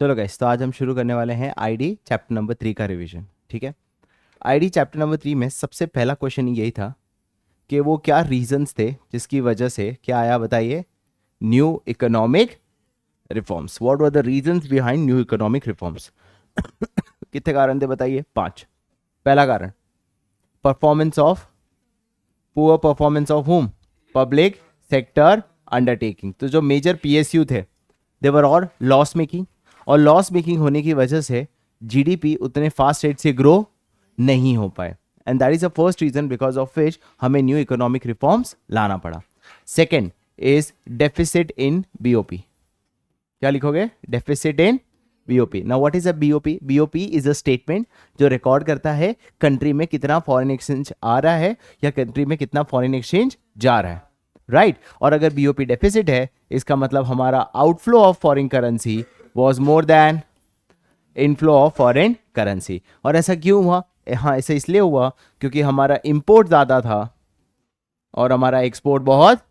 चलो गाइस, तो आज हम शुरू करने वाले हैं आईडी चैप्टर नंबर 3 का रिवीजन। ठीक है। आईडी चैप्टर नंबर 3 में सबसे पहला क्वेश्चन यही था कि वो क्या रीजंस थे जिसकी वजह से क्या आया, बताइए, new economic reforms. What were the reasons behind new economic reforms? कितने कारण थे बताइए? 5। पहला कारण, performance of poor performance of home, public sector undertaking. तो जो मेजर पीएसयू थे दे वर ऑल लॉस मेकिंग, और लॉस मेकिंग होने की वजह से जीडीपी उतने फास्ट रेट से ग्रो नहीं हो पाए, and that is the first reason because of which हमें न्यू इकोनॉमिक रिफॉर्म्स लाना पड़ा। Second is deficit in BOP. क्या लिखोगे? Deficit in BOP. Now what is a BOP? BOP is a statement जो रिकॉर्ड करता है कंट्री में कितना फॉरेन एक्सचेंज आ रहा है या कंट्री में कितना फॉरेन एक्सचेंज जा रहा है, राइट? और अगर बीओपी डेफिसिट है, इसका मतलब हमारा outflow of foreign currency was more than inflow of foreign currency. और ऐसा क्यों हुआ? हाँ, ऐसा इसलिए हुआ क्योंकि हमारा इंपोर्ट ज़्यादा था और हमारा एक्सपोर्ट बहुत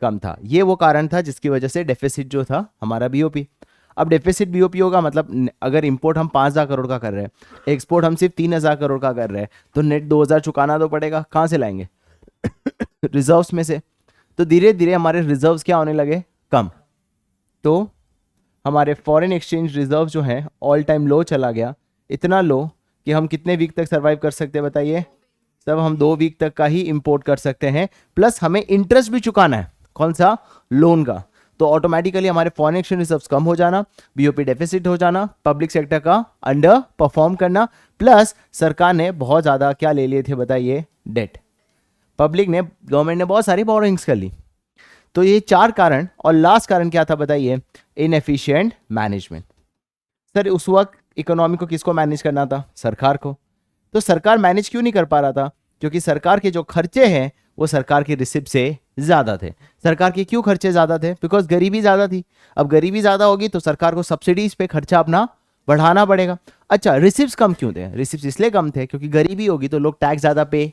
कम था। ये वो कारण था जिसकी वजह से डेफिसिट जो था हमारा बीओपी। अब डेफिसिट बीओपी होगा मतलब अगर इंपोर्ट हम 5,000 करोड़ का कर रहे हैं, एक्सपोर्ट हम सिर्फ 3,000 करोड़ का कर रहे हैं, तो नेट 2,000 चुकाना तो पड़ेगा। कहाँ से लाएंगे? रिजर्व्स में से। तो धीरे धीरे हमारे रिजर्व्स क्या होने लगे? कम। तो हमारे फॉरेन एक्सचेंज रिजर्व जो है ऑल टाइम लो चला गया, इतना लो कि हम कितने वीक तक सर्वाइव कर सकते हैं बताइए? सब हम 2 वीक तक का ही इंपोर्ट कर सकते हैं, प्लस हमें इंटरेस्ट भी चुकाना है। कौन सा? लोन का। तो ऑटोमेटिकली हमारे फॉरेन एक्सचेंज रिजर्व्स कम हो जाना, बीओपी डेफिसिट हो जाना, पब्लिक सेक्टर का अंडर परफॉर्म करना, प्लस सरकार ने बहुत ज़्यादा क्या ले लिए थे बताइए? डेट। पब्लिक ने, गवर्नमेंट ने बहुत सारी बोरोइंग्स कर ली। तो ये 4 कारण। और लास्ट कारण क्या था बताइए? Inefficient management. सर उस वक्त इकोनॉमी को किसको मैनेज करना था? सरकार को। तो सरकार मैनेज क्यों नहीं कर पा रहा था? क्योंकि सरकार के जो खर्चे हैं वो सरकार की रिसिप्ट से ज़्यादा थे। सरकार के क्यों खर्चे ज़्यादा थे? बिकॉज गरीबी ज़्यादा थी। अब गरीबी ज़्यादा होगी तो सरकार को सब्सिडीज पे खर्चा अपना बढ़ाना पड़ेगा। अच्छा, रिसिप्ट कम क्यों थे? रिसिप्ट इसलिए कम थे क्योंकि गरीबी होगी तो लोग टैक्स ज़्यादा पे,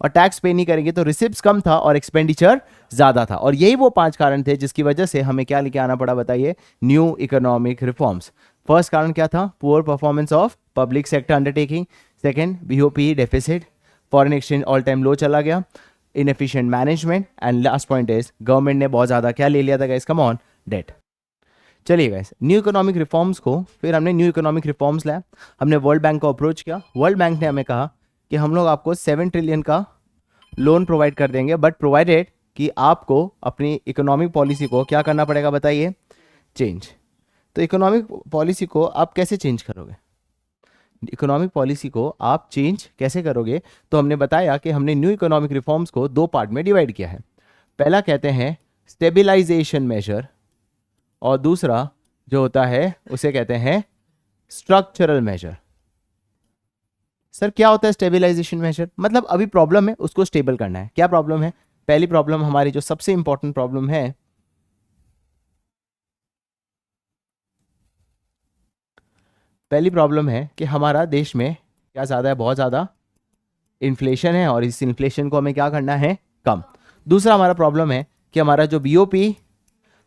और टैक्स पे नहीं करेंगे तो रिसिप्ट कम था और एक्सपेंडिचर ज़्यादा था। और यही वो 5 कारण थे जिसकी वजह से हमें क्या लेके आना पड़ा बताइए? New economic reforms. फर्स्ट कारण क्या था? Poor performance of public sector undertaking. Second, BOP deficit, foreign exchange all time low चला गया, inefficient management, and last point is government ने बहुत ज़्यादा क्या ले लिया था गाइस? Come on, debt. चलिए गाइस, न्यू इकोनॉमिक रिफॉर्म्स को फिर हमने न्यू इकोनॉमिक रिफॉर्म्स लाया, हमने वर्ल्ड बैंक को अप्रोच किया। वर्ल्ड बैंक ने हमें कहा कि हम लोग आपको 7 ट्रिलियन का लोन प्रोवाइड कर देंगे, बट प्रोवाइडेड कि आपको अपनी इकोनॉमिक पॉलिसी को क्या करना पड़ेगा बताइए? चेंज। तो इकोनॉमिक पॉलिसी को आप कैसे चेंज करोगे? इकोनॉमिक पॉलिसी को आप चेंज कैसे करोगे? तो हमने बताया कि हमने न्यू इकोनॉमिक रिफॉर्म्स को 2 पार्ट में डिवाइड किया है। पहला कहते हैं स्टेबिलाइजेशन मेजर, और दूसरा जो होता है उसे कहते हैं स्ट्रक्चरल मेजर। सर क्या होता है स्टेबिलाइजेशन मेजर? मतलब अभी प्रॉब्लम है उसको स्टेबल करना है। क्या प्रॉब्लम है? पहली प्रॉब्लम हमारी जो सबसे इंपॉर्टेंट प्रॉब्लम है, पहली प्रॉब्लम है कि हमारा देश में क्या ज़्यादा है? बहुत ज़्यादा इन्फ्लेशन है, और इस इन्फ्लेशन को हमें क्या करना है? कम। दूसरा हमारा प्रॉब्लम है कि हमारा जो बीओपी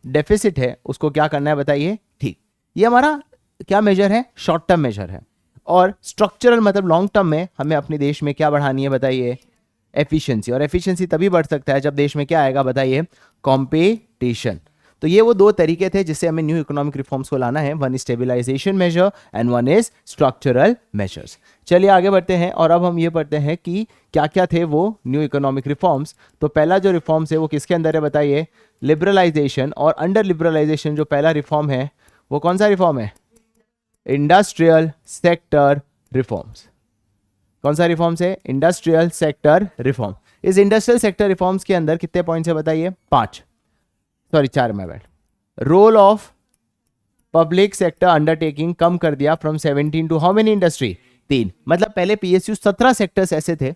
डेफिसिट है उसको क्या करना है बताइए? ठीक। ये हमारा क्या मेजर है? शॉर्ट टर्म मेजर है। और स्ट्रक्चरल मतलब लॉन्ग टर्म में हमें अपने देश में क्या बढ़ानी है बताइए? एफिशिएंसी। और एफिशिएंसी तभी बढ़ सकता है जब देश में क्या आएगा बताइए? कंपटीशन। तो ये वो 2 तरीके थे जिससे हमें न्यू इकोनॉमिक रिफॉर्म्स को लाना है। One is stabilisation measure and one is structural measures. चलिए आगे बढ़ते हैं और अब हम ये पढ़ते हैं कि क्या क्या थे वो न्यू इकोनॉमिक रिफॉर्म्स। तो पहला जो रिफॉर्म्स है वो किसके अंदर है बताइए? लिबरलाइजेशन। और अंडर लिबरलाइजेशन जो पहला रिफॉर्म है वो कौन सा रिफॉर्म है? Industrial sector reforms. कौन सा रिफॉर्म्स है? Industrial sector reform. इस इंडस्ट्रियल सेक्टर रिफॉर्म्स के अंदर कितने पॉइंट्स है बताइए? 5, सॉरी 4 में बैठ। Role of public sector undertaking कम कर दिया from 17 to how many industry? 3। मतलब पहले पीएसयू 17 सेक्टर्स ऐसे थे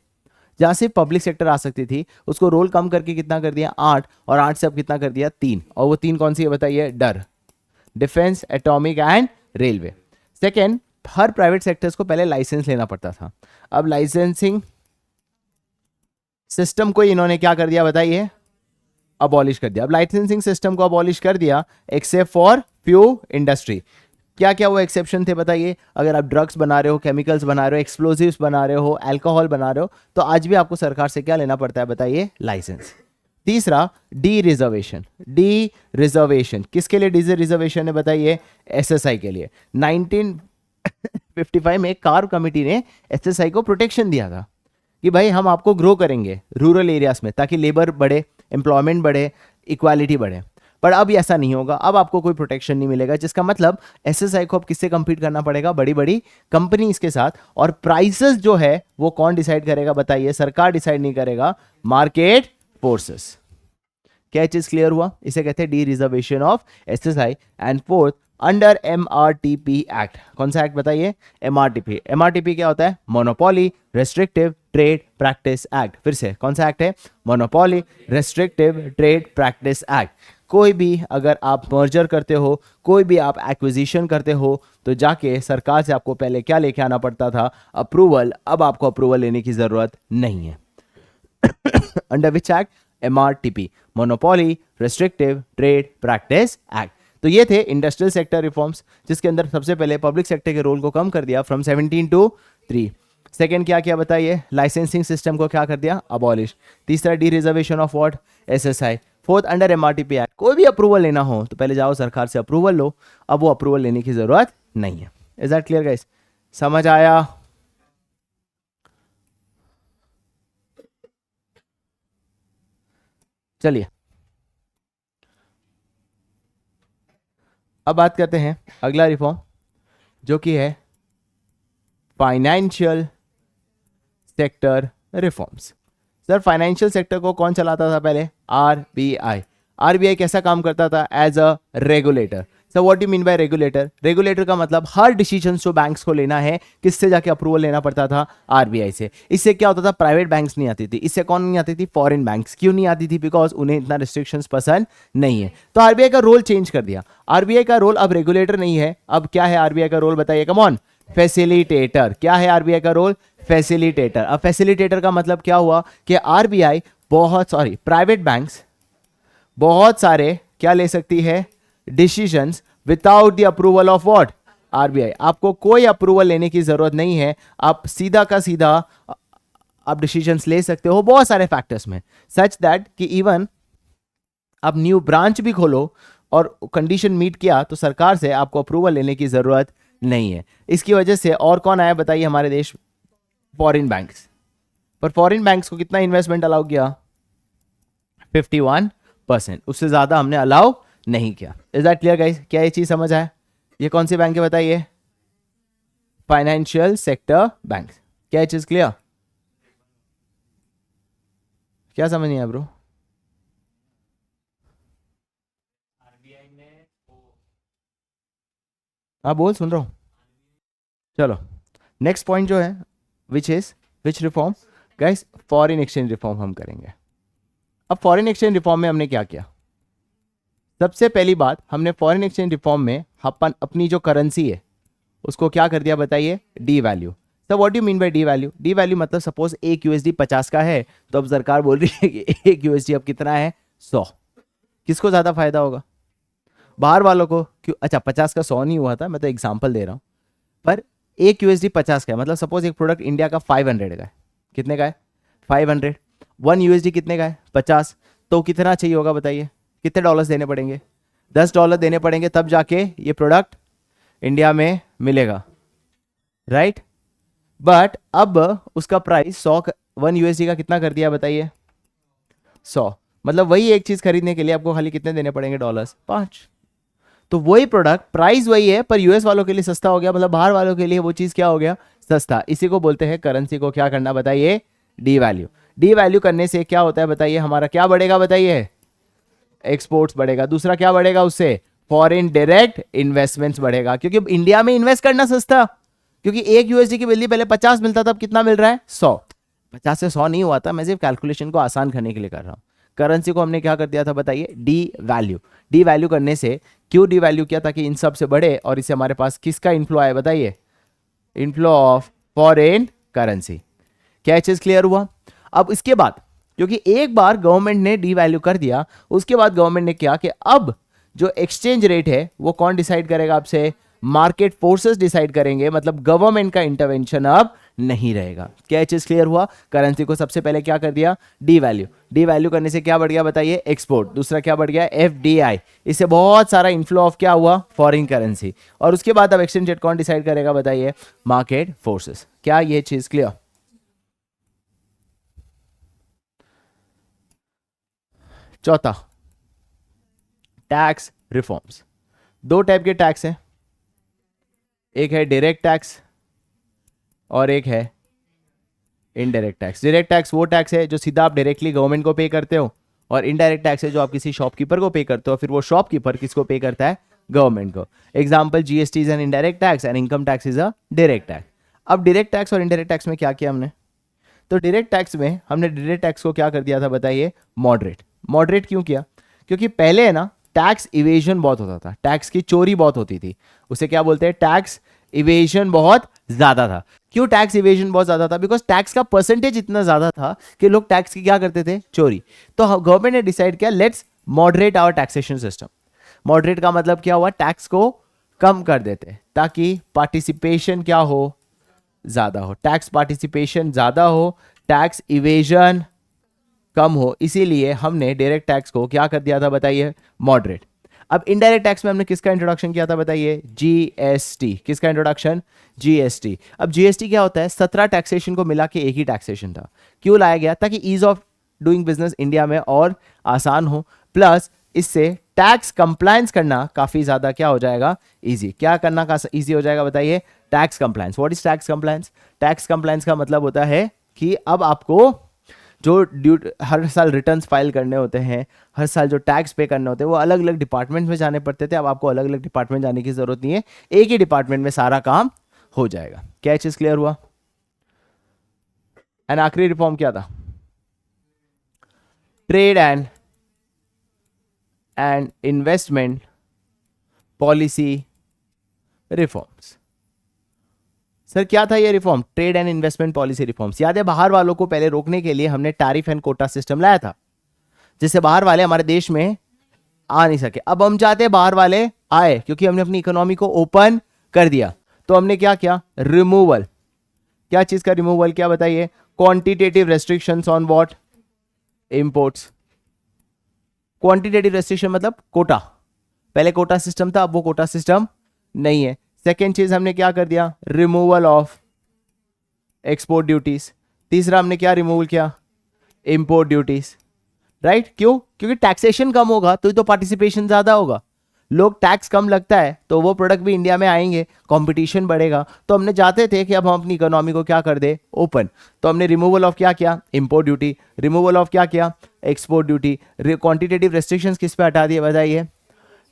जहां से पब्लिक सेक्टर आ सकती थी, उसको रोल कम करके कितना कर दिया? 8, और 8 से अब कितना कर दिया? 3। और वो 3 कौन सी है बताइए? डर, defence, atomic and railway. Second, her private sectors को पहले लाइसेंस लेना पड़ता था, अब लाइसेंसिंग सिस्टम को इन्होंने क्या कर दिया बताइए? अबॉलिश कर दिया। अब लाइसेंसिंग सिस्टम को अबॉलिश कर दिया एक्सेप्ट फॉर फ्यू इंडस्ट्री। क्या क्या वो एक्सेप्शन थे बताइए? अगर आप ड्रग्स बना रहे हो, केमिकल्स बना रहे हो, एक्सप्लोजिव्स बना रहे हो, अल्कोहल बना रहे हो, तो आज भी आपको सरकार से क्या लेना पड़ता है बताइए? लाइसेंस। तीसरा, डी रिजर्वेशन। डी रिजर्वेशन किसके लिए डी रिजर्वेशन है बताइए? एसएसआई के लिए। 1955 में कार कमेटी ने एसएसआई को प्रोटेक्शन दिया था कि भाई हम आपको ग्रो करेंगे रूरल एरियाज में, ताकि लेबर बढ़े, एम्प्लॉयमेंट बढ़े, इक्वालिटी बढ़े। पर अब ऐसा नहीं होगा, अब आपको कोई प्रोटेक्शन नहीं मिलेगा, जिसका मतलब एसएसआई को अब किससे compete करना पड़ेगा? बड़ी बड़ी कंपनीज के साथ। और प्राइसेस जो है वो कौन डिसाइड करेगा बताइए? सरकार डिसाइड नहीं करेगा, मार्केट फोर्सेस। क्या चीज क्लियर हुआ? इसे कहते हैं D reservation of SSI. And fourth, under MRTP act. कौन सा एक्ट बताइए? एमआरटीपी। एमआरटीपी क्या होता है? Monopoly restrictive trade practice act. फिर से कौन सा एक्ट है? Monopoly restrictive trade practice act. कोई भी अगर आप मर्जर करते हो, कोई भी आप एक्विजिशन करते हो, तो जाके सरकार से आपको पहले क्या लेके आना पड़ता था? अप्रूवल। अब आपको अप्रूवल लेने की जरूरत नहीं है। Under which act? MRTP, monopoly restrictive trade practice act. तो ये थे इंडस्ट्रियल सेक्टर रिफॉर्म्स, जिसके अंदर सबसे पहले पब्लिक सेक्टर के रोल को कम कर दिया फ्रॉम 17 to 3। सेकंड क्या किया बताइए? लाइसेंसिंग सिस्टम को क्या कर दिया? अबॉलिश। तीसरा, D reservation of what? SSI. Fourth, under MRTP act. कोई भी अप्रूवल लेना हो तो पहले जाओ सरकार से अप्रूवल लो, अब वो अप्रूवल लेने की जरूरत नहीं है। Is that clear guys? समझ आया? चलिए अब बात करते हैं अगला रिफॉर्म, जो कि है financial sector reforms. Sir financial sector को कौन चलाता था पहले? आरबीआई। आरबीआई कैसा काम करता था? As a regulator. Sir what you mean by regulator? Regulator का मतलब हर डिसीजन जो बैंक्स को लेना है, किससे जाके अप्रूवल लेना पड़ता था? आरबीआई से। इससे क्या होता था? प्राइवेट बैंक्स नहीं आती थी। इससे कौन नहीं आती थी? Foreign banks. क्यों नहीं आती थी? बिकॉज उन्हें इतना रिस्ट्रिक्शंस पसंद नहीं है। तो आरबीआई का रोल चेंज कर दिया। आरबीआई का रोल अब रेगुलेटर नहीं है, अब क्या है आरबीआई का रोल बताइए? Come on, facilitator. क्या है आरबीआई का रोल? फैसिलिटेटर। अब फैसिलिटेटर का मतलब क्या हुआ कि आरबीआई प्राइवेट बैंक्स बहुत सारे क्या ले सकती है? Decisions without the approval of what? RBI. आपको कोई अप्रूवल लेने की जरूरत नहीं है, आप सीधा का सीधा आप डिसीजंस ले सकते हो बहुत सारे फैक्टर्स में, सच दैट कि इवन आप न्यू ब्रांच भी खोलो और कंडीशन मीट किया तो सरकार से आपको अप्रूवल लेने की जरूरत नहीं है। इसकी वजह से और कौन आया बताइए हमारे देश? Foreign banks. पर फॉरेन बैंक्स को कितना इन्वेस्टमेंट अलाउ किया? 51%। उससे ज्यादा हमने अलाउ नहीं किया। Is that clear guys? क्या ये चीज समझ आया? ये कौन सी बैंक है बताइए? Financial sector bank. क्या ये चीज क्लियर? क्या समझ नहीं आया ब्रो? हाँ बोल, सुन रहा हूं। चलो नेक्स्ट पॉइंट जो है which reform guys? Foreign exchange reform हम करेंगे। अब फॉरेन एक्सचेंज रिफॉर्म में हमने क्या किया? सबसे पहली बात, हमने फॉरेन एक्सचेंज रिफॉर्म में अपन अपनी जो करेंसी है उसको क्या कर दिया बताइए? D value. Sir what you mean bye D value? D value मतलब सपोज एक यूएसडी 50 का है, तो अब सरकार बोल रही है कि एक यूएसडी अब कितना है? 100। किसको ज्यादा फायदा होगा? बाहर वालों को। क्यों? अच्छा 50 का 100 नहीं हुआ था, मैं तो एग्जाम्पल दे रहा हूं। पर एक यूएसडी 50 का है, मतलब सपोज एक प्रोडक्ट इंडिया का 500 का है। कितने का है? 500। 1 यूएसडी कितने का है? 50। तो कितना चाहिए होगा बताइए? कितने डॉलर्स देने पड़ेंगे? $10 देने पड़ेंगे, तब जाके ये प्रोडक्ट इंडिया में मिलेगा, राइट? बट अब उसका प्राइस 1 यूएसडी का कितना कर दिया बताइए? 100। मतलब वही एक चीज खरीदने के लिए आपको खाली कितने देने पड़ेंगे? डॉलर्स 5। तो वही प्रोडक्ट प्राइस वही है, पर यूएस वालों के लिए सस्ता हो गया, मतलब बाहर वालों के लिए वो चीज क्या हो गया? सस्ता। इसी को बोलते हैं करेंसी को क्या करना बताइए? D value. डी वैल्यू करने से क्या होता है बताइए? हमारा क्या बढ़ेगा बताइए? एक्सपोर्ट्स बढ़ेगा। दूसरा क्या बढ़ेगा उससे? फॉरेन डायरेक्ट इन्वेस्टमेंट्स बढ़ेगा, क्योंकि इंडिया में इन्वेस्ट करना सस्ता। क्योंकि एक यूएसडी की वैल्यू पहले 50 मिलता था, अब कितना मिल रहा है? 100। 50 से 100 नहीं हुआ था, मैं सिर्फ कैलकुलेशन को आसान करने के लिए कर रहा हूं। करेंसी को हमने क्या कर दिया था बताइए? D value. डी वैल्यू करने से क्यों डी वैल्यू किया? ताकि इन सब से बढ़े और इससे हमारे पास किसका इनफ्लो आए बताइए? Inflow of foreign currency. क्या चीज क्लियर हुआ? अब इसके बाद, क्योंकि एक बार गवर्नमेंट ने डी वैल्यू कर दिया, उसके बाद गवर्नमेंट ने क्या कि अब जो एक्सचेंज रेट है वो कौन डिसाइड करेगा आपसे? मार्केट फोर्सेस डिसाइड करेंगे, मतलब गवर्नमेंट का इंटरवेंशन अब नहीं रहेगा। क्या चीज क्लियर हुआ? करेंसी को सबसे पहले क्या कर दिया? D value. डी वैल्यू करने से क्या बढ़ गया बताइए? एक्सपोर्ट। दूसरा क्या बढ़ गया? एफडीआई। इससे बहुत सारा इनफ्लो ऑफ क्या हुआ? Foreign currency. और उसके बाद अब एक्सचेंज रेट कौन डिसाइड करेगा बताइए? Market forces. क्या ये चीज क्लियर? चौथा, टैक्स रिफॉर्म्स। दो टाइप के टैक्स हैं, एक है डायरेक्ट टैक्स और एक है इनडायरेक्ट टैक्स। डायरेक्ट टैक्स वो टैक्स है जो सीधा आप डायरेक्टली गवर्नमेंट को पे करते हो, और इनडायरेक्ट टैक्स है जो आप किसी शॉपकीपर को पे करते हो, फिर वो शॉपकीपर किसको पे करता है? गवर्नमेंट को। Example, GST is an indirect tax and income tax is a direct tax. अब डायरेक्ट टैक्स और इनडायरेक्ट टैक्स में क्या किया हमने? तो डायरेक्ट टैक्स में हमने डायरेक्ट टैक्स को क्या कर दिया था बताइए? मॉडरेट। मॉडरेट क्यों किया? क्योंकि पहले है ना टैक्स इवेजन बहुत होता था, टैक्स की चोरी बहुत होती थी, उसे क्या बोलते हैं? टैक्स इवेजन बहुत ज्यादा था। क्यों टैक्स इवेजन बहुत ज्यादा था? बिकॉज टैक्स का परसेंटेज इतना ज्यादा था कि लोग टैक्स की क्या करते थे? चोरी। तो गवर्नमेंट ने डिसाइड किया, let's moderate our taxation system. Moderate का मतलब क्या हुआ? टैक्स को कम कर देते ताकि पार्टिसिपेशन क्या हो? ज्यादा हो। टैक्स पार्टिसिपेशन ज्यादा हो, टैक्स इवेजन कम हो, इसीलिए हमने डायरेक्ट टैक्स को क्या कर दिया था बताइए? मॉडरेट। अब इनडायरेक्ट टैक्स में हमने किसका इंट्रोडक्शन किया था बताइए? जीएसटी। किसका इंट्रोडक्शन? जीएसटी। अब जीएसटी क्या होता है? 17 टैक्सेशन को मिला के एक ही टैक्सेशन था। क्यों लाया गया? ताकि ease of doing business India में और आसान हो, प्लस इससे टैक्स कंप्लायंस करना काफी ज्यादा क्या हो जाएगा? इजी। क्या करना का इजी हो जाएगा बताइए? Tax compliance. What is tax compliance? Tax compliance का मतलब होता है कि अब आपको जो हर साल रिटर्न्स फाइल करने होते हैं, हर साल जो टैक्स पे करने होते हैं, वो अलग अलग डिपार्टमेंट में जाने पड़ते थे। अब आपको अलग अलग डिपार्टमेंट जाने की जरूरत नहीं है, एक ही डिपार्टमेंट में सारा काम हो जाएगा। क्या चीज क्लियर हुआ? एंड आखिरी रिफॉर्म क्या था? Trade and investment policy reforms. Sir क्या था ये reform? Trade and investment policy reforms. याद है, बाहर वालों को पहले रोकने के लिए हमने टैरिफ एंड कोटा सिस्टम लाया था, जिससे बाहर वाले हमारे देश में आ नहीं सके। अब हम चाहते हैं बाहर वाले आए, क्योंकि हमने अपनी इकोनॉमी को ओपन कर दिया। तो हमने क्या किया? रिमूवल। क्या चीज का रिमूवल? क्या बताइए? Quantitative restrictions on what? Imports. Quantitative restriction मतलब कोटा। पहले कोटा सिस्टम था, अब वो कोटा सिस्टम नहीं है। सेकेंड चीज हमने क्या कर दिया? Removal of export duties. तीसरा हमने क्या रिमूवल किया? Import duties. राइट? क्यों? क्योंकि टैक्सेशन कम होगा तो पार्टिसिपेशन ज्यादा होगा। लोग टैक्स कम लगता है तो वो प्रोडक्ट भी इंडिया में आएंगे, कंपटीशन बढ़ेगा। तो हमने चाहते थे कि अब हम अपनी इकोनॉमी को क्या कर दे? ओपन। तो हमने रिमूवल ऑफ क्या किया? Import duty. रिमूवल ऑफ क्या किया? Export duty. क्वांटिटेटिव रेस्ट्रिक्शंस किस पे हटा दिए बताइए?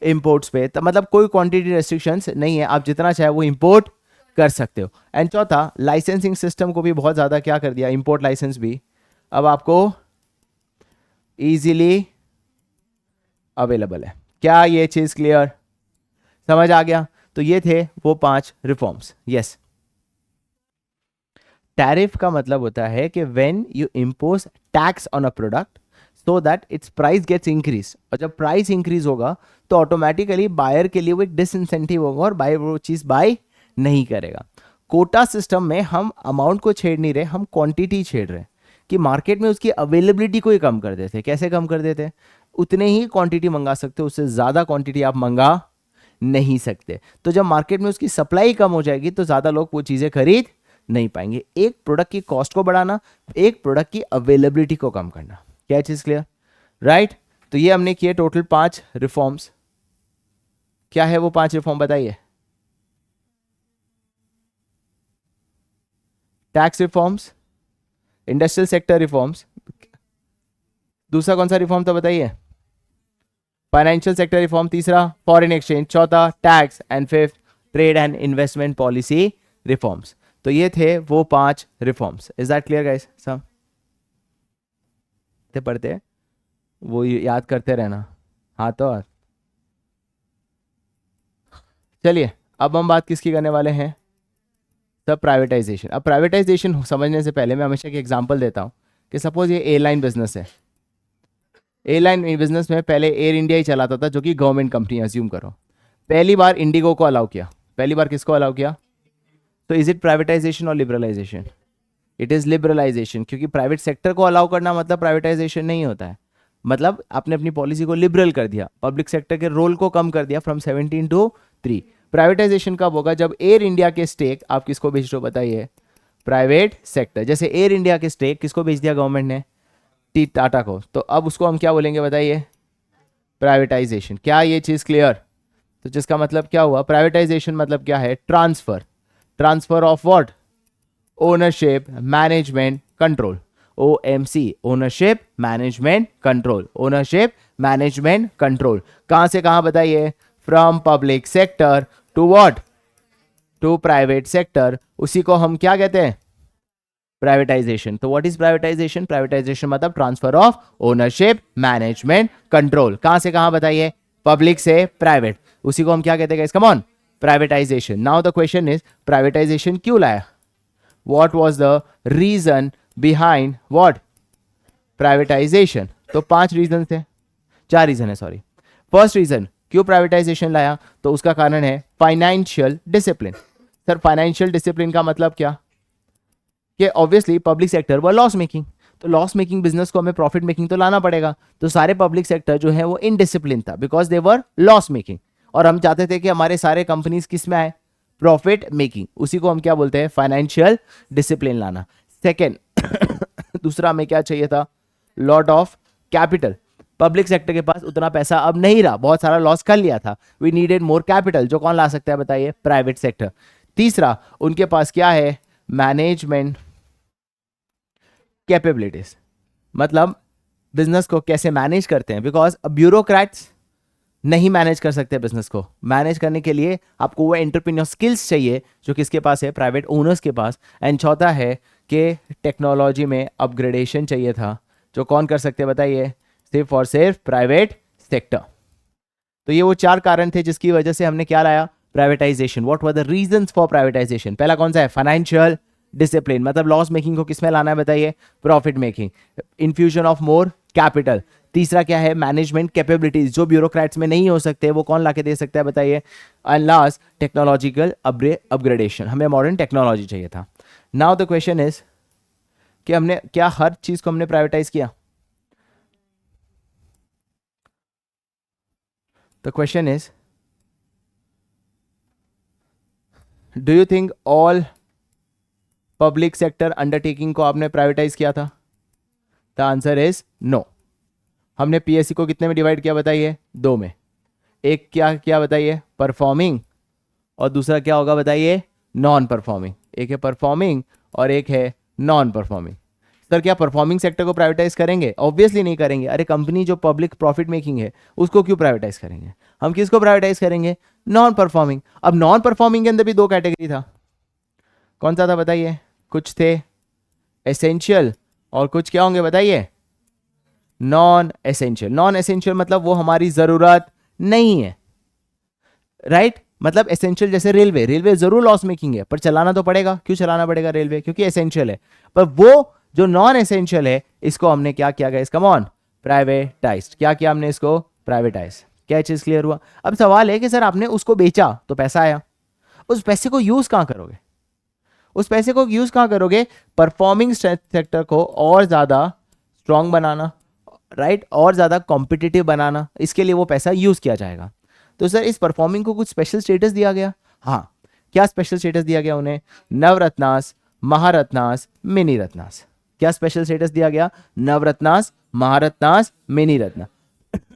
इंपोर्ट्स पे। तो मतलब कोई क्वांटिटी रेस्ट्रिक्शंस नहीं है, आप जितना चाहे वो इंपोर्ट कर सकते हो। एंड चौथा, लाइसेंसिंग सिस्टम को भी बहुत ज्यादा क्या कर दिया? इंपोर्ट लाइसेंस भी अब आपको इजीली अवेलेबल है। क्या ये चीज क्लियर? समझ आ गया? तो ये थे वो 5 रिफॉर्म्स। यस, टैरिफ का मतलब होता है कि when you impose tax on a product so that its price gets increase, और जब प्राइस इंक्रीज होगा तो ऑटोमेटिकली बायर के लिए वो एक डिसइंसेंटिव होगा और बायर वो चीज बाय नहीं करेगा। कोटा सिस्टम में हम अमाउंट को छेड़ नहीं रहे, हम क्वांटिटी छेड़ रहे हैं कि मार्केट में उसकी अवेलेबिलिटी को ही कम कर देते। कैसे कम कर देते? उतने ही क्वांटिटी मंगा सकते हो, उससे ज्यादा क्वांटिटी आप मंगा नहीं सकते। तो जब मार्केट में उसकी सप्लाई कम हो जाएगी तो ज्यादा लोग वो चीजें खरीद नहीं पाएंगे। एक प्रोडक्ट की कॉस्ट को बढ़ाना, एक प्रोडक्ट की अवेलेबिलिटी को कम करना। क्या चीज क्लियर? राइट? तो ये हमने किए टोटल 5 रिफॉर्म्स। क्या है वो 5 रिफॉर्म बताइए? Tax reforms, industrial sector reforms, दूसरा कौन सा रिफॉर्म था बताइए? फाइनेंशियल सेक्टर रिफॉर्म, तीसरा फॉरेन एक्सचेंज, चौथा tax, and fifth trade and investment policy reforms. तो ये थे वो 5 reforms. Is that clear guys? सब पढ़ते वो याद करते रहना। हाँ तो चलिए, अब हम बात किसकी करने वाले हैं? सब प्राइवेटाइजेशन। अब प्राइवेटाइजेशन समझने से पहले मैं हमेशा एक एग्जांपल देता हूँ कि सपोज ये एयरलाइन बिजनेस है। एयरलाइन बिजनेस में पहले एयर इंडिया ही चलाता था, जो कि गवर्नमेंट कंपनी, अज्यूम करो। पहली बार इंडिगो को अलाउ किया। पहली बार किसको अलाउ किया? तो इज इट प्राइवेटाइजेशन और लिबरलाइजेशन? इट इज लिबरलाइजेशन, क्योंकि प्राइवेट सेक्टर को अलाउ करना मतलब प्राइवेटाइजेशन नहीं होता है, मतलब आपने अपनी पॉलिसी को लिबरल कर दिया, पब्लिक सेक्टर के रोल को कम कर दिया फ्रॉम 17 to 3। प्राइवेटाइजेशन कब होगा? जब एयर इंडिया के स्टेक आप किसको बेच रहे हो बताइए? Private sector. जैसे एयर इंडिया के स्टेक किसको बेच दिया गवर्नमेंट ने? टाटा को। तो अब उसको हम क्या बोलेंगे बताइए? प्राइवेटाइजेशन। क्या ये चीज क्लियर? तो जिसका मतलब क्या हुआ? प्राइवेटाइजेशन मतलब क्या है? Transfer. Transfer of what? Ownership, management, control. OMC, ownership management control. Ownership management control कहां से कहां बताइए? From public sector to what? To private sector. उसी को हम क्या कहते हैं? प्राइवेटाइजेशन। तो व्हाट इज प्राइवेटाइजेशन? प्राइवेटाइजेशन मतलब transfer of ownership management control. कहां से कहां बताइए? पब्लिक से प्राइवेट। उसी को हम क्या कहते हैं guys? Come on, privatisation. Now the question is privatisation क्यों लाया? What was the reason behind what? Privatisation. तो 5 रीजन थे, 4 रीजन है सॉरी। फर्स्ट रीजन क्यों प्राइवेटाइजेशन लाया? तो उसका कारण है financial discipline. Sir financial discipline का मतलब क्या? कि ऑब्वियसली पब्लिक सेक्टर वो लॉस मेकिंग, तो लॉस मेकिंग बिजनेस को हमें प्रॉफिट मेकिंग तो लाना पड़ेगा। तो सारे पब्लिक सेक्टर जो है वो इनडिसिप्लिन था because they were loss making, और हम चाहते थे कि हमारे सारे कंपनीज किस में आए? Profit making. उसी को हम क्या बोलते हैं? फाइनेंशियल डिसिप्लिन लाना। सेकेंड दूसरा हमें क्या चाहिए था? Lot of capital. Public sector के पास उतना पैसा अब नहीं रहा, बहुत सारा लॉस कर लिया था। वी नीडेड मोर कैपिटल, जो कौन ला सकता है बताइए? Private sector. तीसरा उनके पास क्या है? मैनेजमेंट कैपेबिलिटीज, मतलब बिजनेस को कैसे मैनेज करते हैं, बिकॉज ब्यूरोक्रेट्स नहीं मैनेज कर सकते बिजनेस को। मैनेज करने के लिए आपको वो एंटरप्रेन्योर स्किल्स चाहिए जो किसके पास है? प्राइवेट ओनर्स के पास। एंड चौथा है कि टेक्नोलॉजी में अपग्रेडेशन चाहिए था, जो कौन कर सकते हैं बताइए? सिर्फ और सिर्फ प्राइवेट सेक्टर। तो ये वो 4 कारण थे जिसकी वजह से हमने क्या लाया? Privatisation. What were the reasons for privatisation? पहला कौन सा है? फाइनेंशियल डिसिप्लिन, मतलब लॉस मेकिंग को किसमें लाना है बताइए? Profit making. Infusion of more capital. तीसरा क्या है? मैनेजमेंट कैपेबिलिटीज, जो ब्यूरोक्रेट्स में नहीं हो सकते वो कौन लाके दे सकता है बताइए? एंड लास्ट टेक्नोलॉजिकल अपग्रेडेशन, हमें मॉडर्न टेक्नोलॉजी चाहिए था। नाउ द क्वेश्चन इज कि हमने क्या हर चीज को हमने प्राइवेटाइज किया? The question is do you think all public sector undertaking को आपने प्राइवेटाइज किया था? The answer is no. हमने पीएससी को कितने में डिवाइड किया बताइए? 2 में। एक क्या क्या बताइए? परफॉर्मिंग, और दूसरा क्या होगा बताइए? Non performing. एक है परफॉर्मिंग और एक है नॉन परफॉर्मिंग। सर क्या परफॉर्मिंग सेक्टर को प्राइवेटाइज करेंगे? ऑब्वियसली नहीं करेंगे। अरे कंपनी जो पब्लिक प्रॉफिट मेकिंग है उसको क्यों प्राइवेटाइज करेंगे? हम किसको प्राइवेटाइज करेंगे? Non performing. अब नॉन परफॉर्मिंग के अंदर भी 2 कैटेगरी था, कौन सा था बताइए? कुछ थे एसेंशियल और कुछ क्या होंगे बताइए? Non essential. नॉन एसेंशियल मतलब वो हमारी जरूरत नहीं है, राइट? मतलब एसेंशियल जैसे रेलवे, रेलवे जरूर लॉस मेकिंग है पर चलाना तो पड़ेगा। क्यों चलाना पड़ेगा रेलवे? क्योंकि एसेंशियल है। पर वो जो नॉन एसेंशियल है इसको हमने क्या किया गया? Come on, privatise. क्या किया हमने? इसको प्राइवेटाइज। क्या चीज क्लियर हुआ? अब सवाल है कि सर आपने उसको बेचा तो पैसा आया, उस पैसे को यूज कहां करोगे? उस पैसे को यूज कहां करोगे? परफॉर्मिंग सेक्टर को और ज्यादा स्ट्रांग बनाना, राइट? और ज्यादा कॉम्पिटिटिव बनाना, इसके लिए वो पैसा यूज किया जाएगा। तो सर इस परफॉर्मिंग को कुछ स्पेशल स्टेटस दिया गया। हाँ, क्या स्पेशल स्टेटस दिया गया उन्हें? नवरत्नास, महारत्नास, मिनी रत्नास। क्या स्पेशल स्टेटस दिया गया? नवरत्नास, महारत्नास, मिनी रत्ना।